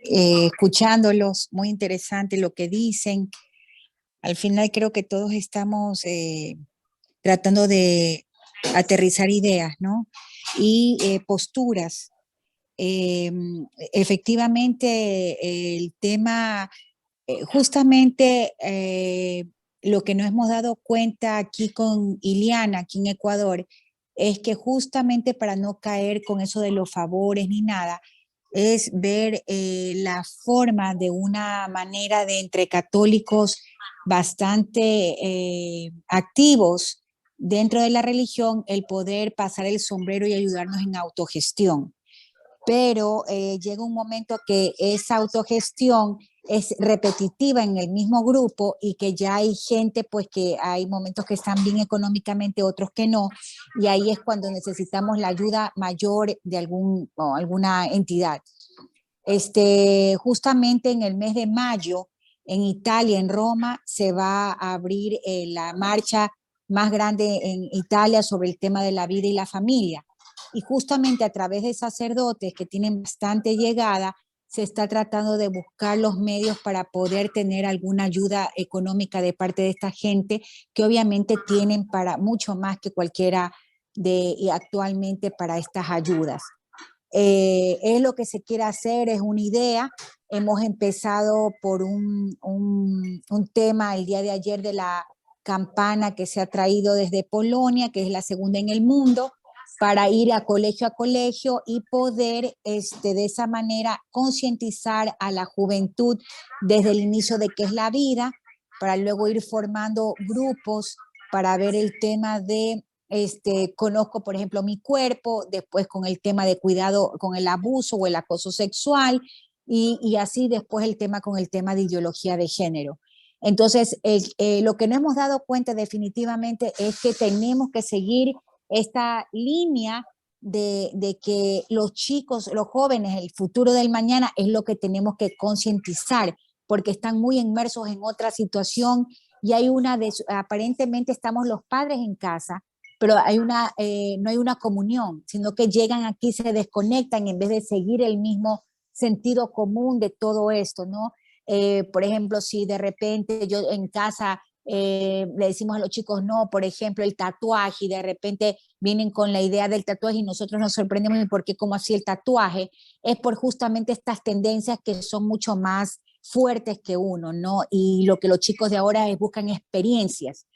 S9: Escuchándolos, muy interesante lo que dicen. Al final creo que todos estamos tratando de aterrizar ideas, ¿no? Y posturas. Efectivamente, el tema, justamente lo que nos hemos dado cuenta aquí con Ileana, aquí en Ecuador, es que justamente para no caer con eso de los favores ni nada, es ver la forma de una manera de entre católicos bastante activos dentro de la religión, el poder pasar el sombrero y ayudarnos en autogestión. Pero llega un momento que esa autogestión es repetitiva en el mismo grupo y que ya hay gente, pues que hay momentos que están bien económicamente, otros que no, y ahí es cuando necesitamos la ayuda mayor de alguna entidad. Justamente en el mes de mayo, en Italia, en Roma, se va a abrir la marcha más grande en Italia sobre el tema de la vida y la familia. Y justamente a través de sacerdotes que tienen bastante llegada, se está tratando de buscar los medios para poder tener alguna ayuda económica de parte de esta gente, que obviamente tienen para mucho más que cualquiera actualmente para estas ayudas. Es lo que se quiere hacer, es una idea. Hemos empezado por un tema el día de ayer de la campana que se ha traído desde Polonia, que es la segunda en el mundo, para ir a colegio y poder de esa manera concientizar a la juventud desde el inicio de qué es la vida, para luego ir formando grupos para ver el tema de conozco, por ejemplo, mi cuerpo, después con el tema de cuidado con el abuso o el acoso sexual, y así después con el tema de ideología de género. Entonces, lo que no hemos dado cuenta definitivamente es que tenemos que seguir esta línea de que los chicos, los jóvenes, el futuro del mañana es lo que tenemos que concientizar, porque están muy inmersos en otra situación y hay aparentemente estamos los padres en casa, pero no hay una comunión, sino que llegan aquí, se desconectan en vez de seguir el mismo sentido común de todo esto, ¿no? Por ejemplo, si de repente yo en casa le decimos a los chicos no, por ejemplo, el tatuaje, y de repente vienen con la idea del tatuaje y nosotros nos sorprendemos de por qué, cómo así el tatuaje, es por justamente estas tendencias que son mucho más fuertes que uno, ¿no? Y lo que los chicos de ahora es, buscan experiencias.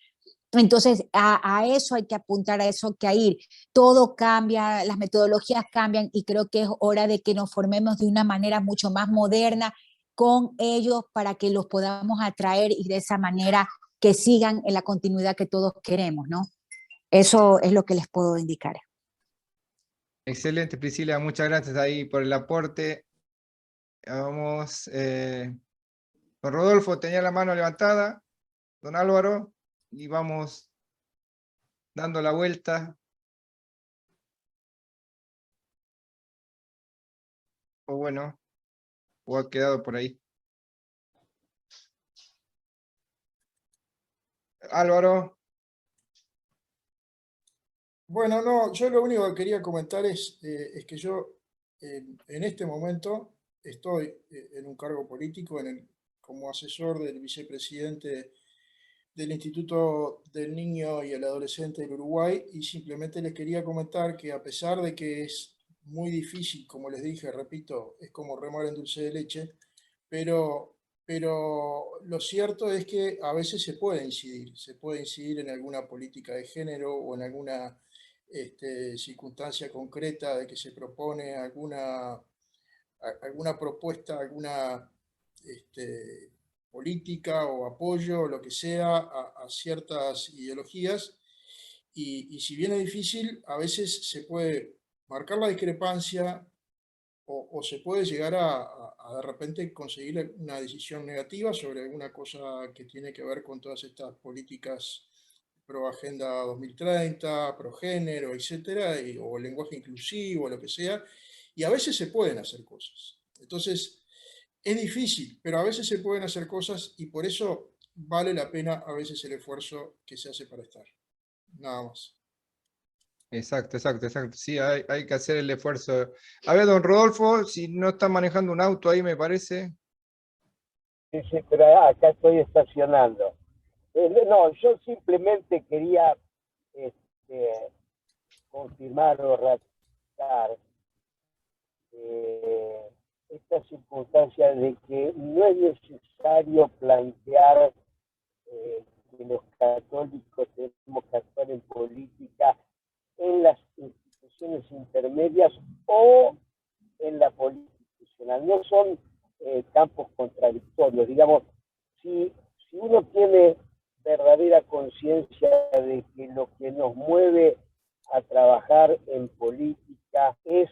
S9: Entonces, a eso hay que apuntar, a eso hay que ir. Todo cambia, las metodologías cambian y creo que es hora de que nos formemos de una manera mucho más moderna con ellos para que los podamos atraer y de esa manera que sigan en la continuidad que todos queremos, ¿no? Eso es lo que les puedo indicar.
S1: Excelente, Priscila, muchas gracias ahí por el aporte. Vamos, don Rodolfo tenía la mano levantada, don Álvaro, y vamos dando la vuelta. O bueno, o ha quedado por ahí. Álvaro.
S8: Bueno, no, yo lo único que quería comentar es que yo en este momento estoy en un cargo político como asesor del vicepresidente del Instituto del Niño y el Adolescente del Uruguay, y simplemente les quería comentar que a pesar de que es muy difícil, como les dije, repito, es como remar en dulce de leche, pero lo cierto es que a veces se puede incidir en alguna política de género o en alguna circunstancia concreta de que se propone alguna propuesta, alguna política o apoyo, o lo que sea, a ciertas ideologías. Y si bien es difícil, a veces se puede marcar la discrepancia o se puede llegar a de repente conseguir una decisión negativa sobre alguna cosa que tiene que ver con todas estas políticas pro Agenda 2030, pro género, etcétera, o lenguaje inclusivo, lo que sea, y a veces se pueden hacer cosas. Entonces, es difícil, pero a veces se pueden hacer cosas y por eso vale la pena a veces el esfuerzo que se hace para estar. Nada más.
S1: Exacto, exacto, exacto. Sí, hay que hacer el esfuerzo. A ver, don Rodolfo, si no está manejando un auto ahí, me parece.
S10: Sí, pero acá estoy estacionando. No, yo simplemente quería confirmar o ratificar esta circunstancia de que no es necesario plantear que los católicos tenemos que actuar en política en las instituciones intermedias o en la política institucional. No son campos contradictorios. Digamos, si uno tiene verdadera conciencia de que lo que nos mueve a trabajar en política es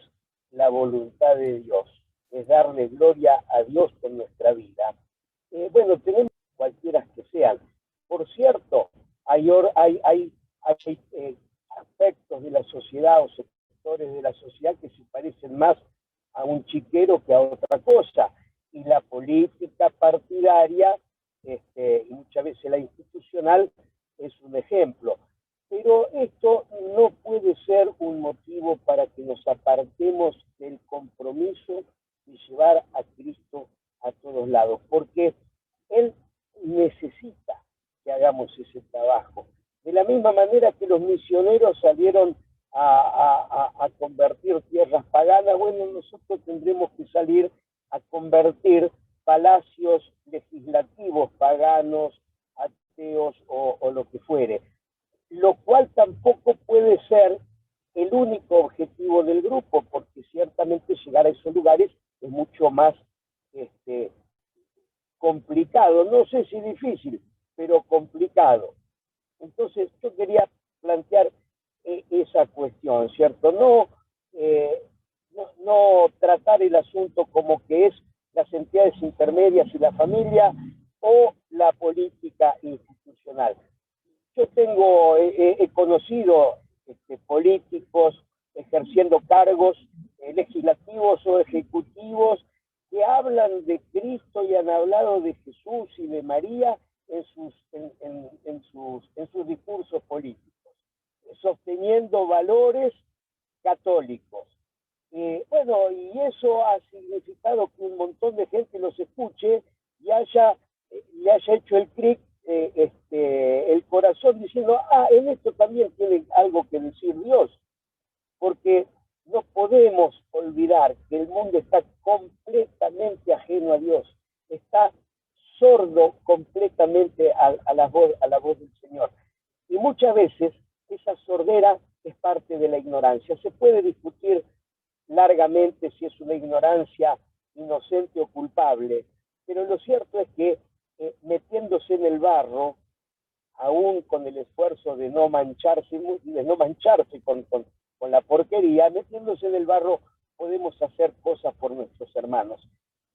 S10: la voluntad de Dios, es darle gloria a Dios con nuestra vida. Bueno, tenemos cualquiera que sean. Por cierto, hay aspectos de la sociedad o sectores de la sociedad que se parecen más a un chiquero que a otra cosa. Y la política partidaria, y muchas veces la institucional, es un ejemplo. Pero esto no puede ser un motivo para que nos apartemos del compromiso de llevar a Cristo a todos lados, porque Él necesita que hagamos ese trabajo. De la misma manera que los misioneros salieron a convertir tierras paganas, bueno, nosotros tendremos que salir a convertir palacios legislativos paganos, ateos o lo que fuere. Lo cual tampoco puede ser el único objetivo del grupo, porque ciertamente llegar a esos lugares es mucho más complicado, no sé si difícil, pero complicado. Entonces yo quería plantear esa cuestión, ¿cierto? No tratar el asunto como que es las entidades intermedias y la familia o la política institucional. Yo he conocido políticos ejerciendo cargos legislativos o ejecutivos que hablan de Cristo y han hablado de Jesús y de María en sus discursos políticos, sosteniendo valores católicos. Bueno, y eso ha significado que un montón de gente los escuche y le haya hecho el clic corazón diciendo, en esto también tiene algo que decir Dios, porque no podemos olvidar que el mundo está completamente ajeno a Dios, está sordo completamente a la voz del Señor. Y muchas veces esa sordera es parte de la ignorancia. Se puede discutir largamente si es una ignorancia inocente o culpable, pero lo cierto es que metiéndose en el barro, aún con el esfuerzo de no mancharse con la porquería, metiéndose en el barro podemos hacer cosas por nuestros hermanos.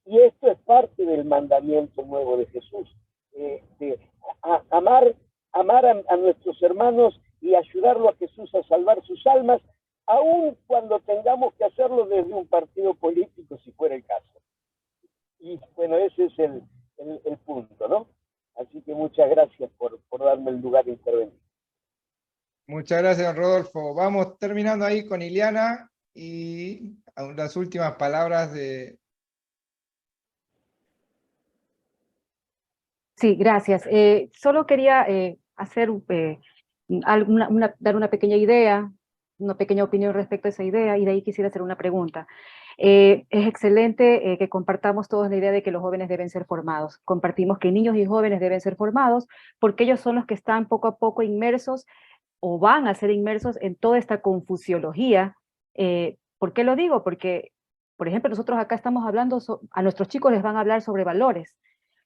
S10: Y esto es parte del mandamiento nuevo de Jesús, amar a nuestros hermanos y ayudarlo a Jesús a salvar sus almas, aun cuando tengamos que hacerlo desde un partido político, si fuera el caso. Y bueno, ese es el punto, ¿no? Así que muchas gracias por darme el lugar de intervenir.
S1: Muchas gracias, Rodolfo. Vamos terminando ahí con Ileana y las últimas palabras de...
S11: Sí, gracias. Solo quería hacer dar una pequeña idea, una pequeña opinión respecto a esa idea, y de ahí quisiera hacer una pregunta. Es excelente que compartamos todos la idea de que los jóvenes deben ser formados. Compartimos que niños y jóvenes deben ser formados porque ellos son los que están poco a poco inmersos o van a ser inmersos en toda esta confusiología. ¿Por qué lo digo? Porque, por ejemplo, nosotros acá estamos hablando, a nuestros chicos les van a hablar sobre valores.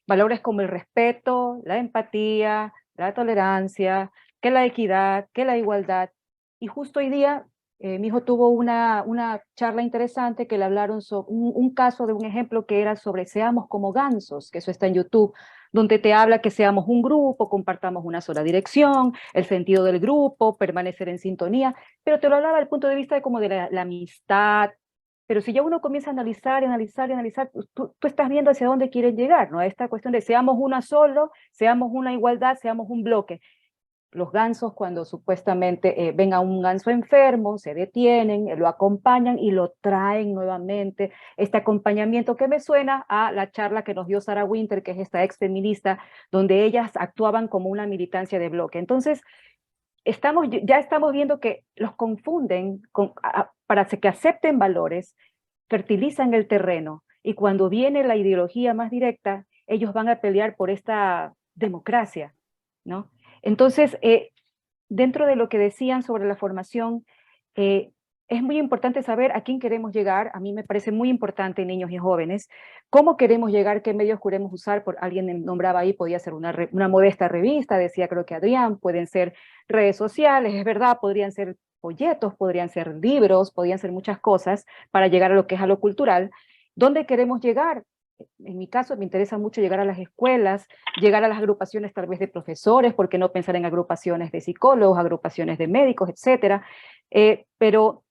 S11: Valores como el respeto, la empatía, la tolerancia, que la equidad, que la igualdad. Y justo hoy día, mi hijo tuvo una charla interesante que le hablaron sobre un caso de un ejemplo que era sobre seamos como gansos, que eso está en YouTube, donde te habla que seamos un grupo, compartamos una sola dirección, el sentido del grupo, permanecer en sintonía, pero te lo hablaba desde el punto de vista de como de la amistad. Pero si ya uno comienza a analizar, tú estás viendo hacia dónde quieren llegar, ¿no? A esta cuestión de seamos una solo, seamos una igualdad, seamos un bloque. Los gansos, cuando supuestamente ven a un ganso enfermo, se detienen, lo acompañan y lo traen nuevamente. Este acompañamiento que me suena a la charla que nos dio Sarah Winter, que es esta ex feminista, donde ellas actuaban como una militancia de bloque. Entonces, ya estamos viendo que los confunden para que acepten valores, fertilizan el terreno, y cuando viene la ideología más directa, ellos van a pelear por esta democracia, ¿no? Entonces, dentro de lo que decían sobre la formación, es muy importante saber a quién queremos llegar. A mí me parece muy importante, niños y jóvenes, cómo queremos llegar, qué medios queremos usar. Alguien nombraba ahí, podía ser una modesta revista, decía creo que Adrián, pueden ser redes sociales, es verdad, podrían ser folletos, podrían ser libros, podrían ser muchas cosas para llegar a lo que es a lo cultural. ¿Dónde queremos llegar? En mi caso me interesa mucho llegar a las escuelas, llegar a las agrupaciones tal vez de profesores, ¿por qué no pensar en agrupaciones de psicólogos, agrupaciones de médicos, etcétera? Pero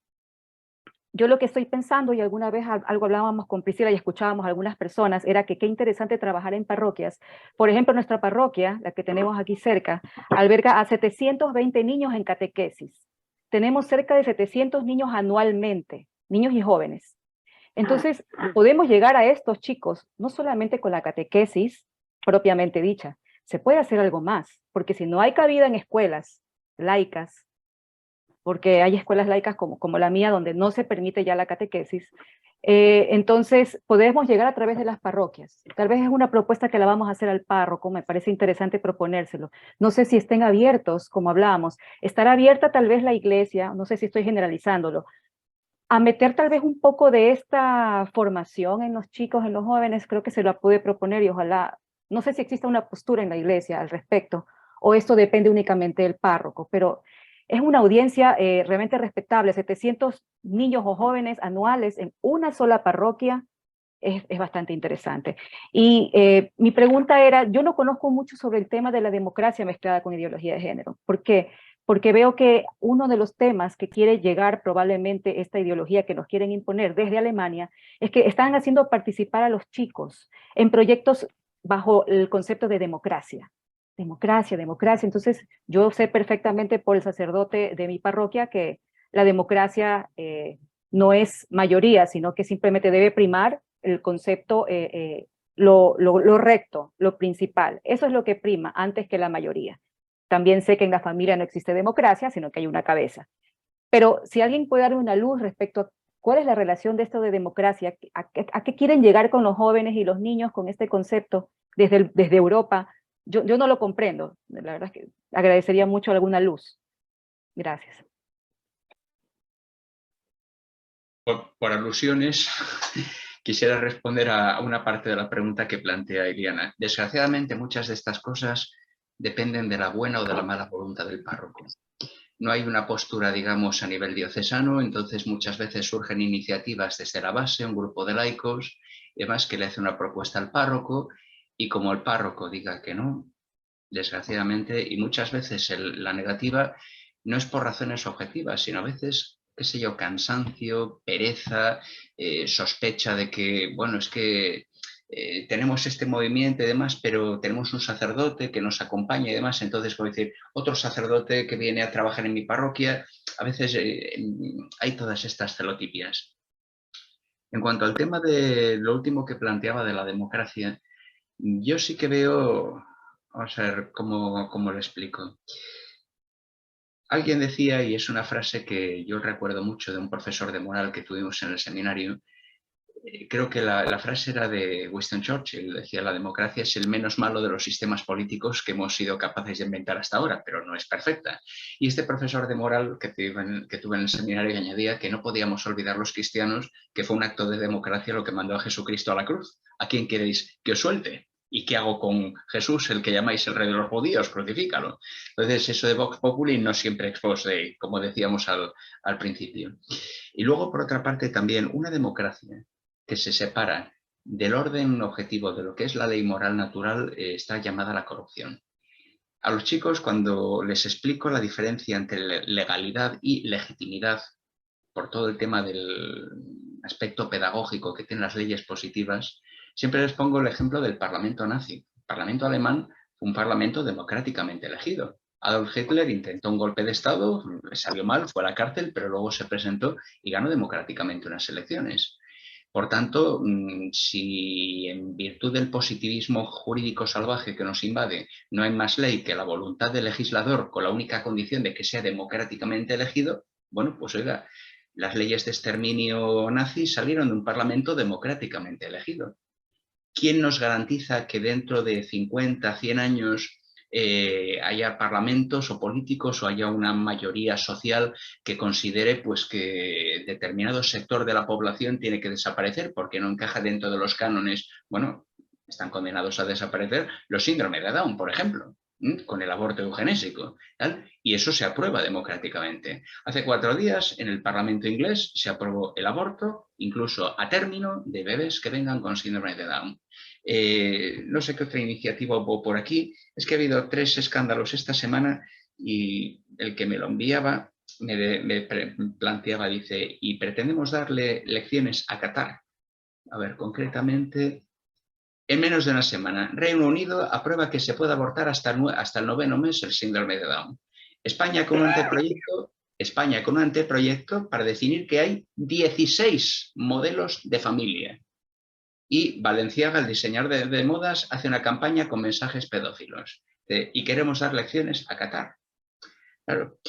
S11: yo lo que estoy pensando, y alguna vez algo hablábamos con Priscila y escuchábamos a algunas personas, era que qué interesante trabajar en parroquias. Por ejemplo, nuestra parroquia, la que tenemos aquí cerca, alberga a 720 niños en catequesis. Tenemos cerca de 700 niños anualmente, niños y jóvenes. Entonces, podemos llegar a estos chicos, no solamente con la catequesis propiamente dicha, se puede hacer algo más, porque si no hay cabida en escuelas laicas, porque hay escuelas laicas como la mía, donde no se permite ya la catequesis, entonces podemos llegar a través de las parroquias. Tal vez es una propuesta que la vamos a hacer al párroco, me parece interesante proponérselo. No sé si estén abiertos, como hablábamos, estará abierta tal vez la iglesia, no sé si estoy generalizándolo, a meter tal vez un poco de esta formación en los chicos, en los jóvenes. Creo que se lo puede proponer y ojalá, no sé si existe una postura en la iglesia al respecto, o esto depende únicamente del párroco, pero es una audiencia realmente respetable. 700 niños o jóvenes anuales en una sola parroquia es bastante interesante. Y mi pregunta era, yo no conozco mucho sobre el tema de la democracia mezclada con ideología de género. ¿Por qué? Porque veo que uno de los temas que quiere llegar probablemente esta ideología que nos quieren imponer desde Alemania es que están haciendo participar a los chicos en proyectos bajo el concepto de democracia. Democracia. Entonces, yo sé perfectamente por el sacerdote de mi parroquia que la democracia no es mayoría, sino que simplemente debe primar el concepto, lo recto, lo principal. Eso es lo que prima antes que la mayoría. también sé que en la familia no existe democracia, sino que hay una cabeza. Pero si alguien puede darme una luz respecto a cuál es la relación de esto de democracia, a qué quieren llegar con los jóvenes y los niños con este concepto desde Europa, yo no lo comprendo. La verdad es que agradecería mucho alguna luz. Gracias.
S2: Por alusiones, quisiera responder a una parte de la pregunta que plantea Iliana. Desgraciadamente, muchas de estas cosas dependen de la buena o de la mala voluntad del párroco. No hay una postura, digamos, a nivel diocesano, entonces muchas veces surgen iniciativas desde la base, un grupo de laicos, y demás, que le hace una propuesta al párroco, y como el párroco diga que no, desgraciadamente, y muchas veces la negativa no es por razones objetivas, sino a veces, qué sé yo, cansancio, pereza, sospecha de que, bueno, es que tenemos este movimiento y demás, pero tenemos un sacerdote que nos acompaña y demás, entonces puedo decir, otro sacerdote que viene a trabajar en mi parroquia, a veces hay todas estas celotipias. En cuanto al tema de lo último que planteaba de la democracia, yo sí que veo, vamos a ver cómo lo explico. Alguien decía, y es una frase que yo recuerdo mucho de un profesor de moral que tuvimos en el seminario, creo que la frase era de Winston Churchill, decía, la democracia es el menos malo de los sistemas políticos que hemos sido capaces de inventar hasta ahora, pero no es perfecta. Y este profesor de moral que tuve en el seminario añadía que no podíamos olvidar los cristianos que fue un acto de democracia lo que mandó a Jesucristo a la cruz. ¿A quién queréis que os suelte? ¿Y qué hago con Jesús, el que llamáis el rey de los judíos? Crucifícalo. Entonces, eso de Vox Populi no siempre expos Dei, como decíamos al principio. Y luego, por otra parte, también una democracia que se separa del orden objetivo de lo que es la ley moral natural, está llamada a la corrupción. A los chicos, cuando les explico la diferencia entre legalidad y legitimidad, por todo el tema del aspecto pedagógico que tienen las leyes positivas, siempre les pongo el ejemplo del Parlamento nazi. El Parlamento alemán fue un parlamento democráticamente elegido. Adolf Hitler intentó un golpe de Estado, le salió mal, fue a la cárcel, pero luego se presentó y ganó democráticamente unas elecciones. Por tanto, si en virtud del positivismo jurídico salvaje que nos invade no hay más ley que la voluntad del legislador con la única condición de que sea democráticamente elegido, bueno, pues oiga, las leyes de exterminio nazi salieron de un parlamento democráticamente elegido. ¿Quién nos garantiza que dentro de 50, 100 años haya parlamentos o políticos o haya una mayoría social que considere pues, que determinado sector de la población tiene que desaparecer porque no encaja dentro de los cánones? Bueno, están condenados a desaparecer los síndromes de Down, por ejemplo, con el aborto eugenésico, ¿tal? Y eso se aprueba democráticamente. Hace 4 días en el Parlamento inglés se aprobó el aborto, incluso a término, de bebés que vengan con síndrome de Down. No sé qué otra iniciativa hubo por aquí. Es que ha habido 3 escándalos esta semana y el que me lo enviaba me planteaba, dice, y pretendemos darle lecciones a Qatar. A ver, concretamente, en menos de una semana, Reino Unido aprueba que se puede abortar hasta el 9º mes el síndrome de Down. España con un anteproyecto para definir que hay 16 modelos de familia. Y Balenciaga, el diseñador de modas, hace una campaña con mensajes pedófilos. Y queremos dar lecciones a Qatar. Claro,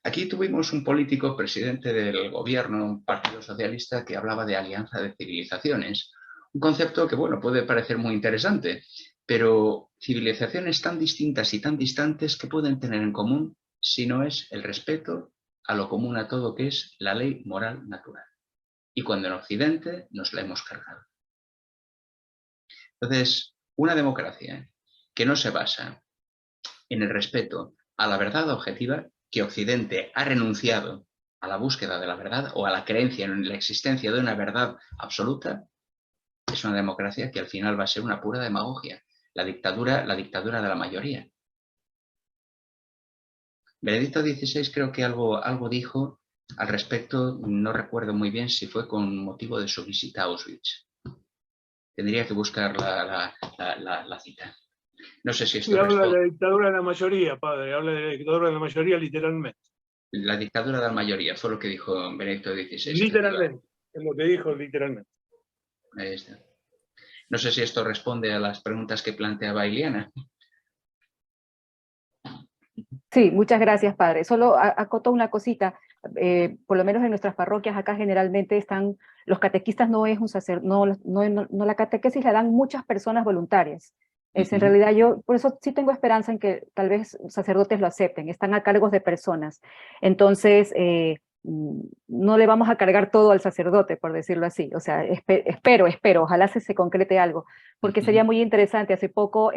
S2: aquí tuvimos un político, presidente del gobierno, un partido socialista, que hablaba de alianza de civilizaciones. Un concepto que, bueno, puede parecer muy interesante, pero civilizaciones tan distintas y tan distantes, ¿qué pueden tener en común si no es el respeto a lo común a todo, que es la ley moral natural? Y cuando en Occidente nos la hemos cargado. Entonces, una democracia que no se basa en el respeto a la verdad objetiva, que Occidente ha renunciado a la búsqueda de la verdad o a la creencia en la existencia de una verdad absoluta, es una democracia que al final va a ser una pura demagogia, la dictadura de la mayoría. Benedicto XVI creo que algo dijo al respecto, no recuerdo muy bien si fue con motivo de su visita a Auschwitz. Tendría que buscar la cita. No sé si esto
S5: sí, habla de la dictadura de la mayoría, padre, habla de la dictadura de la mayoría literalmente.
S2: La dictadura de la mayoría, fue lo que dijo Benedicto XVI.
S5: Literalmente, es lo que dijo literalmente.
S2: Ahí está. No sé si esto responde a las preguntas que planteaba Iliana.
S11: Sí, muchas gracias, padre. Solo acoto una cosita. Por lo menos en nuestras parroquias acá generalmente están, los catequistas no es un sacerdote, no, la catequesis la dan muchas personas voluntarias. En realidad yo, por eso sí tengo esperanza en que tal vez sacerdotes lo acepten, están a cargos de personas. Entonces, no le vamos a cargar todo al sacerdote, por decirlo así. O sea, espero, ojalá se concrete algo, porque sería muy interesante. Hace poco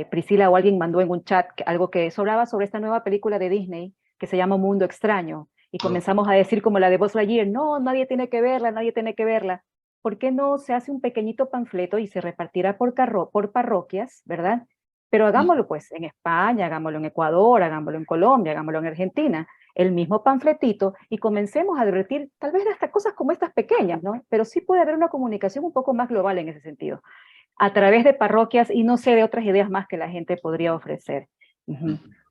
S11: Priscila o alguien mandó en un chat algo que sobraba sobre esta nueva película de Disney que se llama Mundo Extraño, y comenzamos a decir como la de Buzz Lightyear, no, nadie tiene que verla, nadie tiene que verla. ¿Por qué no se hace un pequeñito panfleto y se repartirá por parroquias, ¿verdad? Pero hagámoslo pues en España, hagámoslo en Ecuador, hagámoslo en Colombia, hagámoslo en Argentina, el mismo panfletito, y comencemos a advertir tal vez hasta cosas como estas pequeñas, ¿no? Pero sí puede haber una comunicación un poco más global en ese sentido, a través de parroquias y no sé, de otras ideas más que la gente podría ofrecer.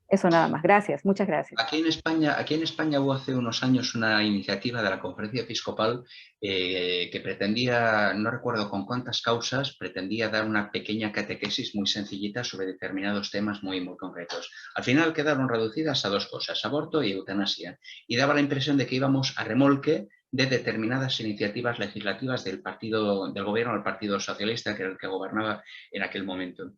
S11: Eso nada más. Gracias, muchas gracias.
S2: Aquí en España hubo hace unos años una iniciativa de la Conferencia Episcopal que pretendía, no recuerdo con cuántas causas, pretendía dar una pequeña catequesis muy sencillita sobre determinados temas muy, muy concretos. Al final quedaron reducidas a dos cosas, aborto y eutanasia, y daba la impresión de que íbamos a remolque de determinadas iniciativas legislativas del gobierno del Partido Socialista, que era el que gobernaba en aquel momento.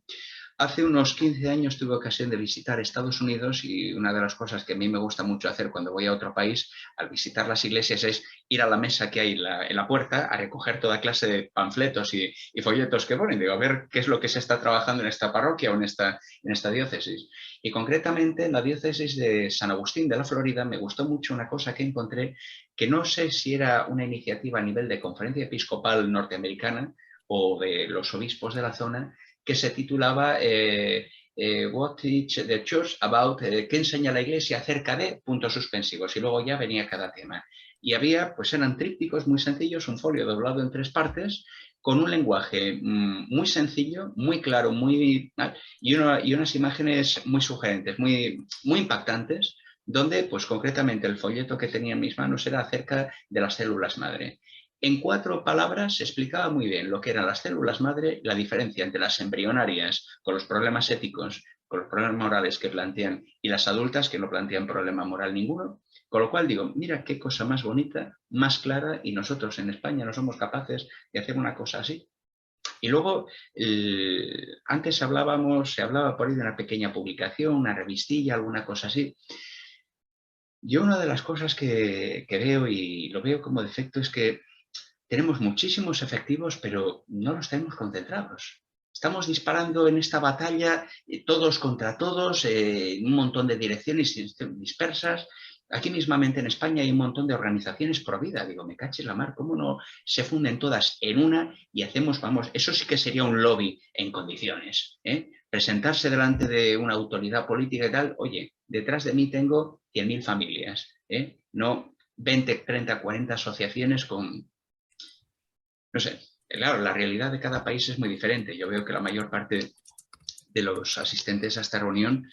S2: Hace unos 15 años tuve ocasión de visitar Estados Unidos, y una de las cosas que a mí me gusta mucho hacer cuando voy a otro país al visitar las iglesias es ir a la mesa que hay en la puerta a recoger toda clase de panfletos y folletos que ponen, digo, a ver qué es lo que se está trabajando en esta parroquia o en esta diócesis. Y concretamente en la diócesis de San Agustín de la Florida me gustó mucho una cosa que encontré, que no sé si era una iniciativa a nivel de Conferencia Episcopal norteamericana o de los obispos de la zona, que se titulaba What Teach the Church About, ¿qué enseña la Iglesia acerca de? Puntos suspensivos, y luego ya venía cada tema. Y había, pues eran trípticos muy sencillos, un folio doblado en 3 partes, con un lenguaje muy sencillo, muy claro, y unas imágenes muy sugerentes, muy impactantes, donde, pues concretamente, el folleto que tenía en mis manos era acerca de las células madre. En 4 palabras se explicaba muy bien lo que eran las células madre, la diferencia entre las embrionarias con los problemas éticos, con los problemas morales que plantean, y las adultas que no plantean problema moral ninguno. Con lo cual digo, mira qué cosa más bonita, más clara, y nosotros en España no somos capaces de hacer una cosa así. Y luego, antes se hablaba por ahí de una pequeña publicación, una revistilla, alguna cosa así. Yo una de las cosas que veo, y lo veo como defecto, es que tenemos muchísimos efectivos, pero no los tenemos concentrados. Estamos disparando en esta batalla todos contra todos, en un montón de direcciones dispersas. Aquí mismamente en España hay un montón de organizaciones pro vida. Digo, me cache la mar, ¿cómo no se funden todas en una y hacemos, vamos, eso sí que sería un lobby en condiciones, ¿eh? Presentarse delante de una autoridad política y tal, oye, detrás de mí tengo 100.000 familias, ¿eh? No 20, 30, 40 asociaciones con... No sé, claro, la realidad de cada país es muy diferente. Yo veo que la mayor parte de los asistentes a esta reunión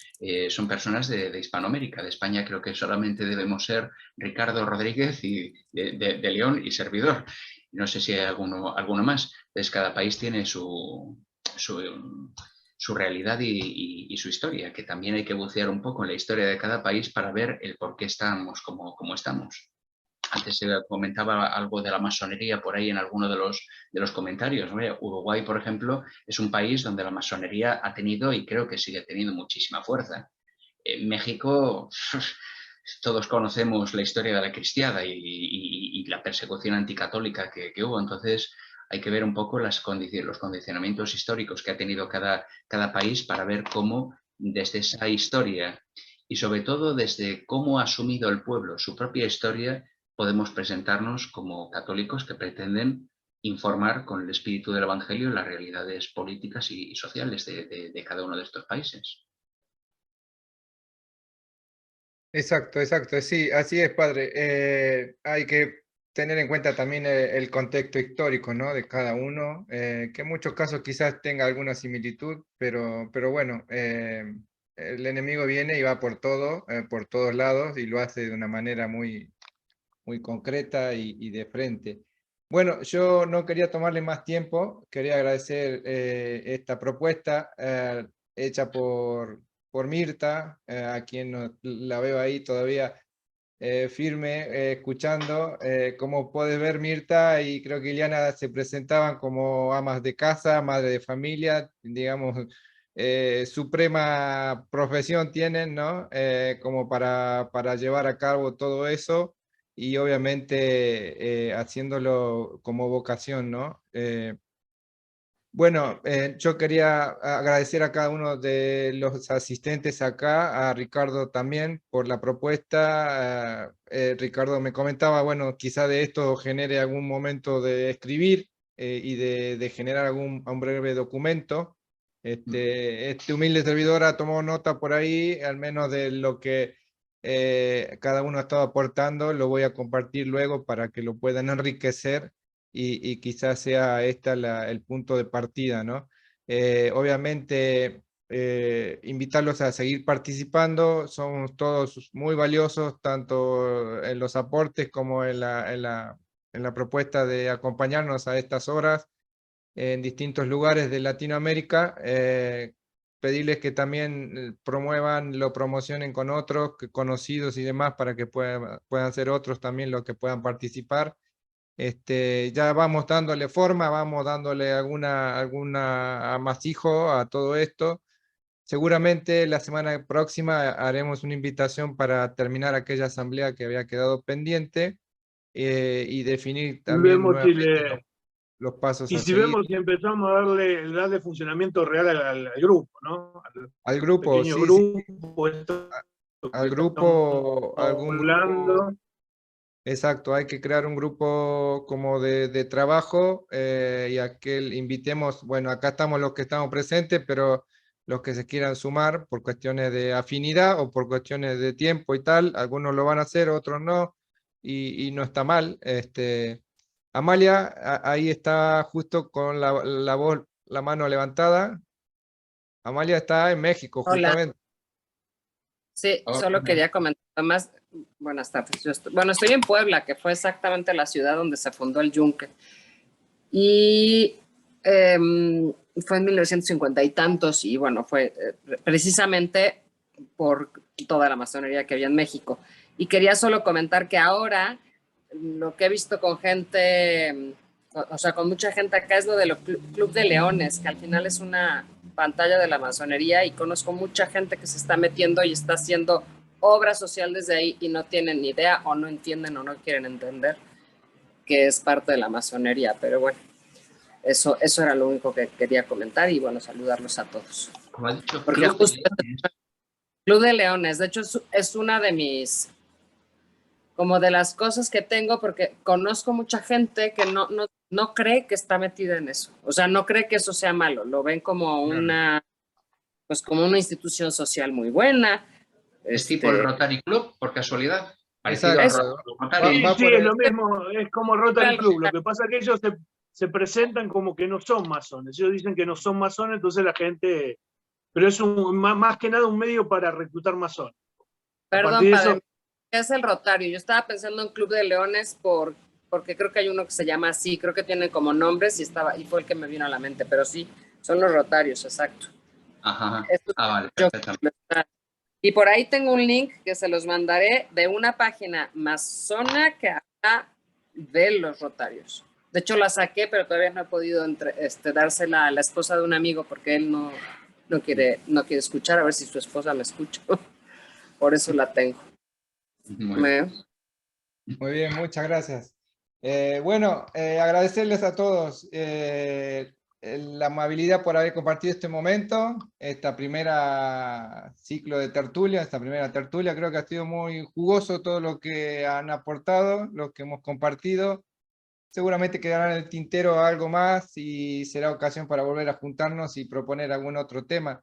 S2: son personas de Hispanoamérica. De España creo que solamente debemos ser Ricardo Rodríguez y de León y servidor. No sé si hay alguno más. Entonces cada país tiene su realidad y su historia, que también hay que bucear un poco en la historia de cada país para ver el por qué estamos como estamos. Antes se comentaba algo de la masonería por ahí en alguno de los comentarios, ¿no? Uruguay, por ejemplo, es un país donde la masonería ha tenido y creo que sigue teniendo muchísima fuerza. En México, todos conocemos la historia de la cristiada y la persecución anticatólica que hubo. Entonces, hay que ver un poco los condicionamientos históricos que ha tenido cada país para ver cómo desde esa historia y sobre todo desde cómo ha asumido el pueblo su propia historia, podemos presentarnos como católicos que pretenden informar con el espíritu del Evangelio las realidades políticas y sociales de cada uno de estos países.
S1: Exacto, sí, así es, padre. Hay que tener en cuenta también el contexto histórico, ¿no?, de cada uno, que en muchos casos quizás tenga alguna similitud, pero bueno, el enemigo viene y va por todos lados, y lo hace de una manera muy concreta y de frente. Bueno, yo no quería tomarle más tiempo, quería agradecer esta propuesta hecha por por Mirta, a quien la veo ahí todavía firme, escuchando. Como puedes ver, Mirta y creo que Iliana se presentaban como amas de casa, madre de familia, digamos, suprema profesión tienen, ¿no? Como para llevar a cabo todo eso y obviamente haciéndolo como vocación, ¿no? Bueno, yo quería agradecer a cada uno de los asistentes acá, a Ricardo también por la propuesta. Ricardo me comentaba, bueno, quizá de esto genere algún momento de escribir y de generar un breve documento. Este humilde servidor ha tomado nota por ahí, al menos de lo que cada uno ha estado aportando, lo voy a compartir luego para que lo puedan enriquecer y quizás sea el punto de partida, ¿no? Obviamente, invitarlos a seguir participando, son todos muy valiosos, tanto en los aportes como en la propuesta de acompañarnos a estas horas en distintos lugares de Latinoamérica. Pedirles que también lo promocionen con otros, conocidos y demás, para que puedan ser otros también los que puedan participar. Ya vamos dándole forma, vamos dándole alguna amasijo a todo esto. Seguramente la semana próxima haremos una invitación para terminar aquella asamblea que había quedado pendiente y definir también
S5: Vemos si
S1: nuevamente los pasos
S5: y
S1: a
S5: si
S1: seguir.
S5: vemos si empezamos a darle funcionamiento real al grupo, ¿no?
S1: Al grupo,
S5: pequeño
S1: sí,
S5: grupo, esto
S1: al
S5: que
S1: grupo, algún grupo.
S5: hablando.
S1: Exacto, hay que crear un grupo como de trabajo y invitemos, bueno, acá estamos los que estamos presentes, pero los que se quieran sumar por cuestiones de afinidad o por cuestiones de tiempo y tal, algunos lo van a hacer, otros no, y no está mal. Amalia, ahí está justo con la voz, la mano levantada. Amalia está en México,
S12: Hola.
S1: justamente.
S12: Sí, solo quería comentar más. Buenas tardes. Estoy en Puebla, que fue exactamente la ciudad donde se fundó el Yunque. Y fue en 1950 y tantos, y bueno, fue precisamente por toda la masonería que había en México. Y quería solo comentar que ahora lo que he visto con gente, o sea, con mucha gente acá es lo de los Club de Leones, que al final es una pantalla de la masonería, y conozco mucha gente que se está metiendo y está haciendo obra social desde ahí y no tienen ni idea o no entienden o no quieren entender que es parte de la masonería. Pero bueno, eso era lo único que quería comentar y bueno, saludarlos a todos.
S2: Como ha dicho,
S12: Porque Club de Leones, de hecho es una de mis, como de las cosas que tengo, porque conozco mucha gente que no cree que está metida en eso. O sea, no cree que eso sea malo. Lo ven como pues como una institución social muy buena.
S2: ¿Es tipo el Rotary Club, por casualidad? Parecido
S1: Exacto.
S2: al Rotary.
S5: Sí, es lo mismo, es como Rotary Club. Lo que pasa es que ellos se presentan como que no son masones. Ellos dicen que no son masones, entonces la gente... Pero es más que nada un medio para reclutar masones.
S12: Perdón, padre, ¿qué es el Rotario? Yo estaba pensando en Club de Leones porque creo que hay uno que se llama así, creo que tienen como nombres y fue el que me vino a la mente, pero sí, son los Rotarios, exacto.
S2: Ajá. Vale, perfecto.
S12: Y por ahí tengo un link que se los mandaré de una página masona que habla de los Rotarios. De hecho la saqué, pero todavía no he podido dársela a la esposa de un amigo porque él no quiere escuchar, a ver si su esposa me escucha. Por eso la tengo.
S1: Muy bien, muchas gracias. Bueno, agradecerles a todos la amabilidad por haber compartido este momento, esta primera ciclo de tertulia, esta primera tertulia. Creo que ha sido muy jugoso todo lo que han aportado, lo que hemos compartido. Seguramente quedará en el tintero algo más y será ocasión para volver a juntarnos y proponer algún otro tema.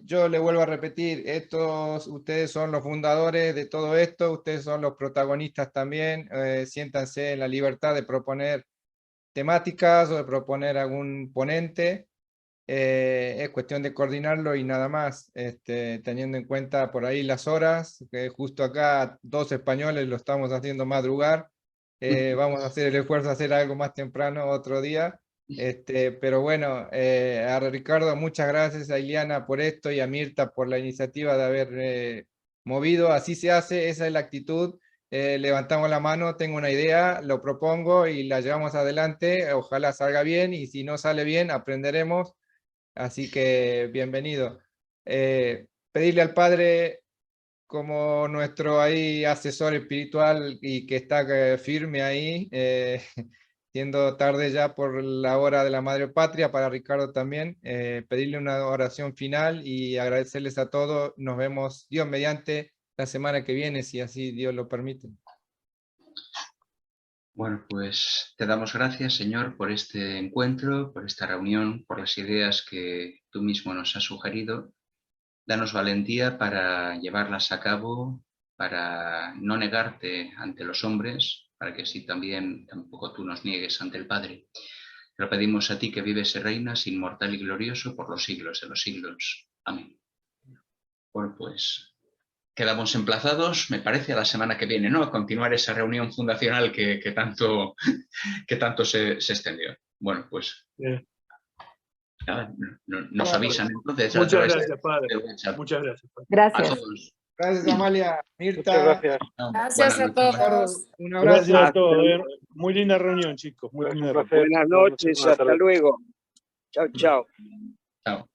S1: Yo le vuelvo a repetir, ustedes son los fundadores de todo esto, ustedes son los protagonistas también, siéntanse en la libertad de proponer temáticas o de proponer algún ponente, es cuestión de coordinarlo y nada más, teniendo en cuenta por ahí las horas, que justo acá 2 españoles lo estamos haciendo madrugar, vamos a hacer el esfuerzo de hacer algo más temprano otro día. Pero bueno, a Ricardo, muchas gracias, a Ileana por esto y a Mirta por la iniciativa de haber movido. Así se hace, esa es la actitud. Levantamos la mano, tengo una idea, lo propongo y la llevamos adelante. Ojalá salga bien y si no sale bien, aprenderemos. Así que bienvenido. Pedirle al Padre como nuestro ahí asesor espiritual y que está firme ahí, siendo tarde ya por la hora de la Madre Patria, para Ricardo también, pedirle una oración final y agradecerles a todos. Nos vemos, Dios mediante, la semana que viene, si así Dios lo permite.
S2: Bueno, pues te damos gracias, Señor, por este encuentro, por esta reunión, por las ideas que tú mismo nos has sugerido. Danos valentía para llevarlas a cabo, para no negarte ante los hombres, para que así también tampoco tú nos niegues ante el Padre. Te lo pedimos a ti que vives y reinas, inmortal y glorioso, por los siglos de los siglos. Amén. Bueno, pues quedamos emplazados, me parece, a la semana que viene, ¿no? A continuar esa reunión fundacional que tanto se extendió. Bueno, pues nos avisan entonces.
S5: Muchas gracias, Padre. Muchas gracias, Padre.
S11: Gracias.
S2: A todos.
S1: Gracias, Amalia, Mirta.
S4: Muchas gracias.
S12: Gracias a todos.
S1: Un abrazo.
S5: Gracias a todos. Muy linda reunión, chicos. Muy linda reunión.
S7: Buenas noches, hasta luego. Chao, chao.
S2: Chao.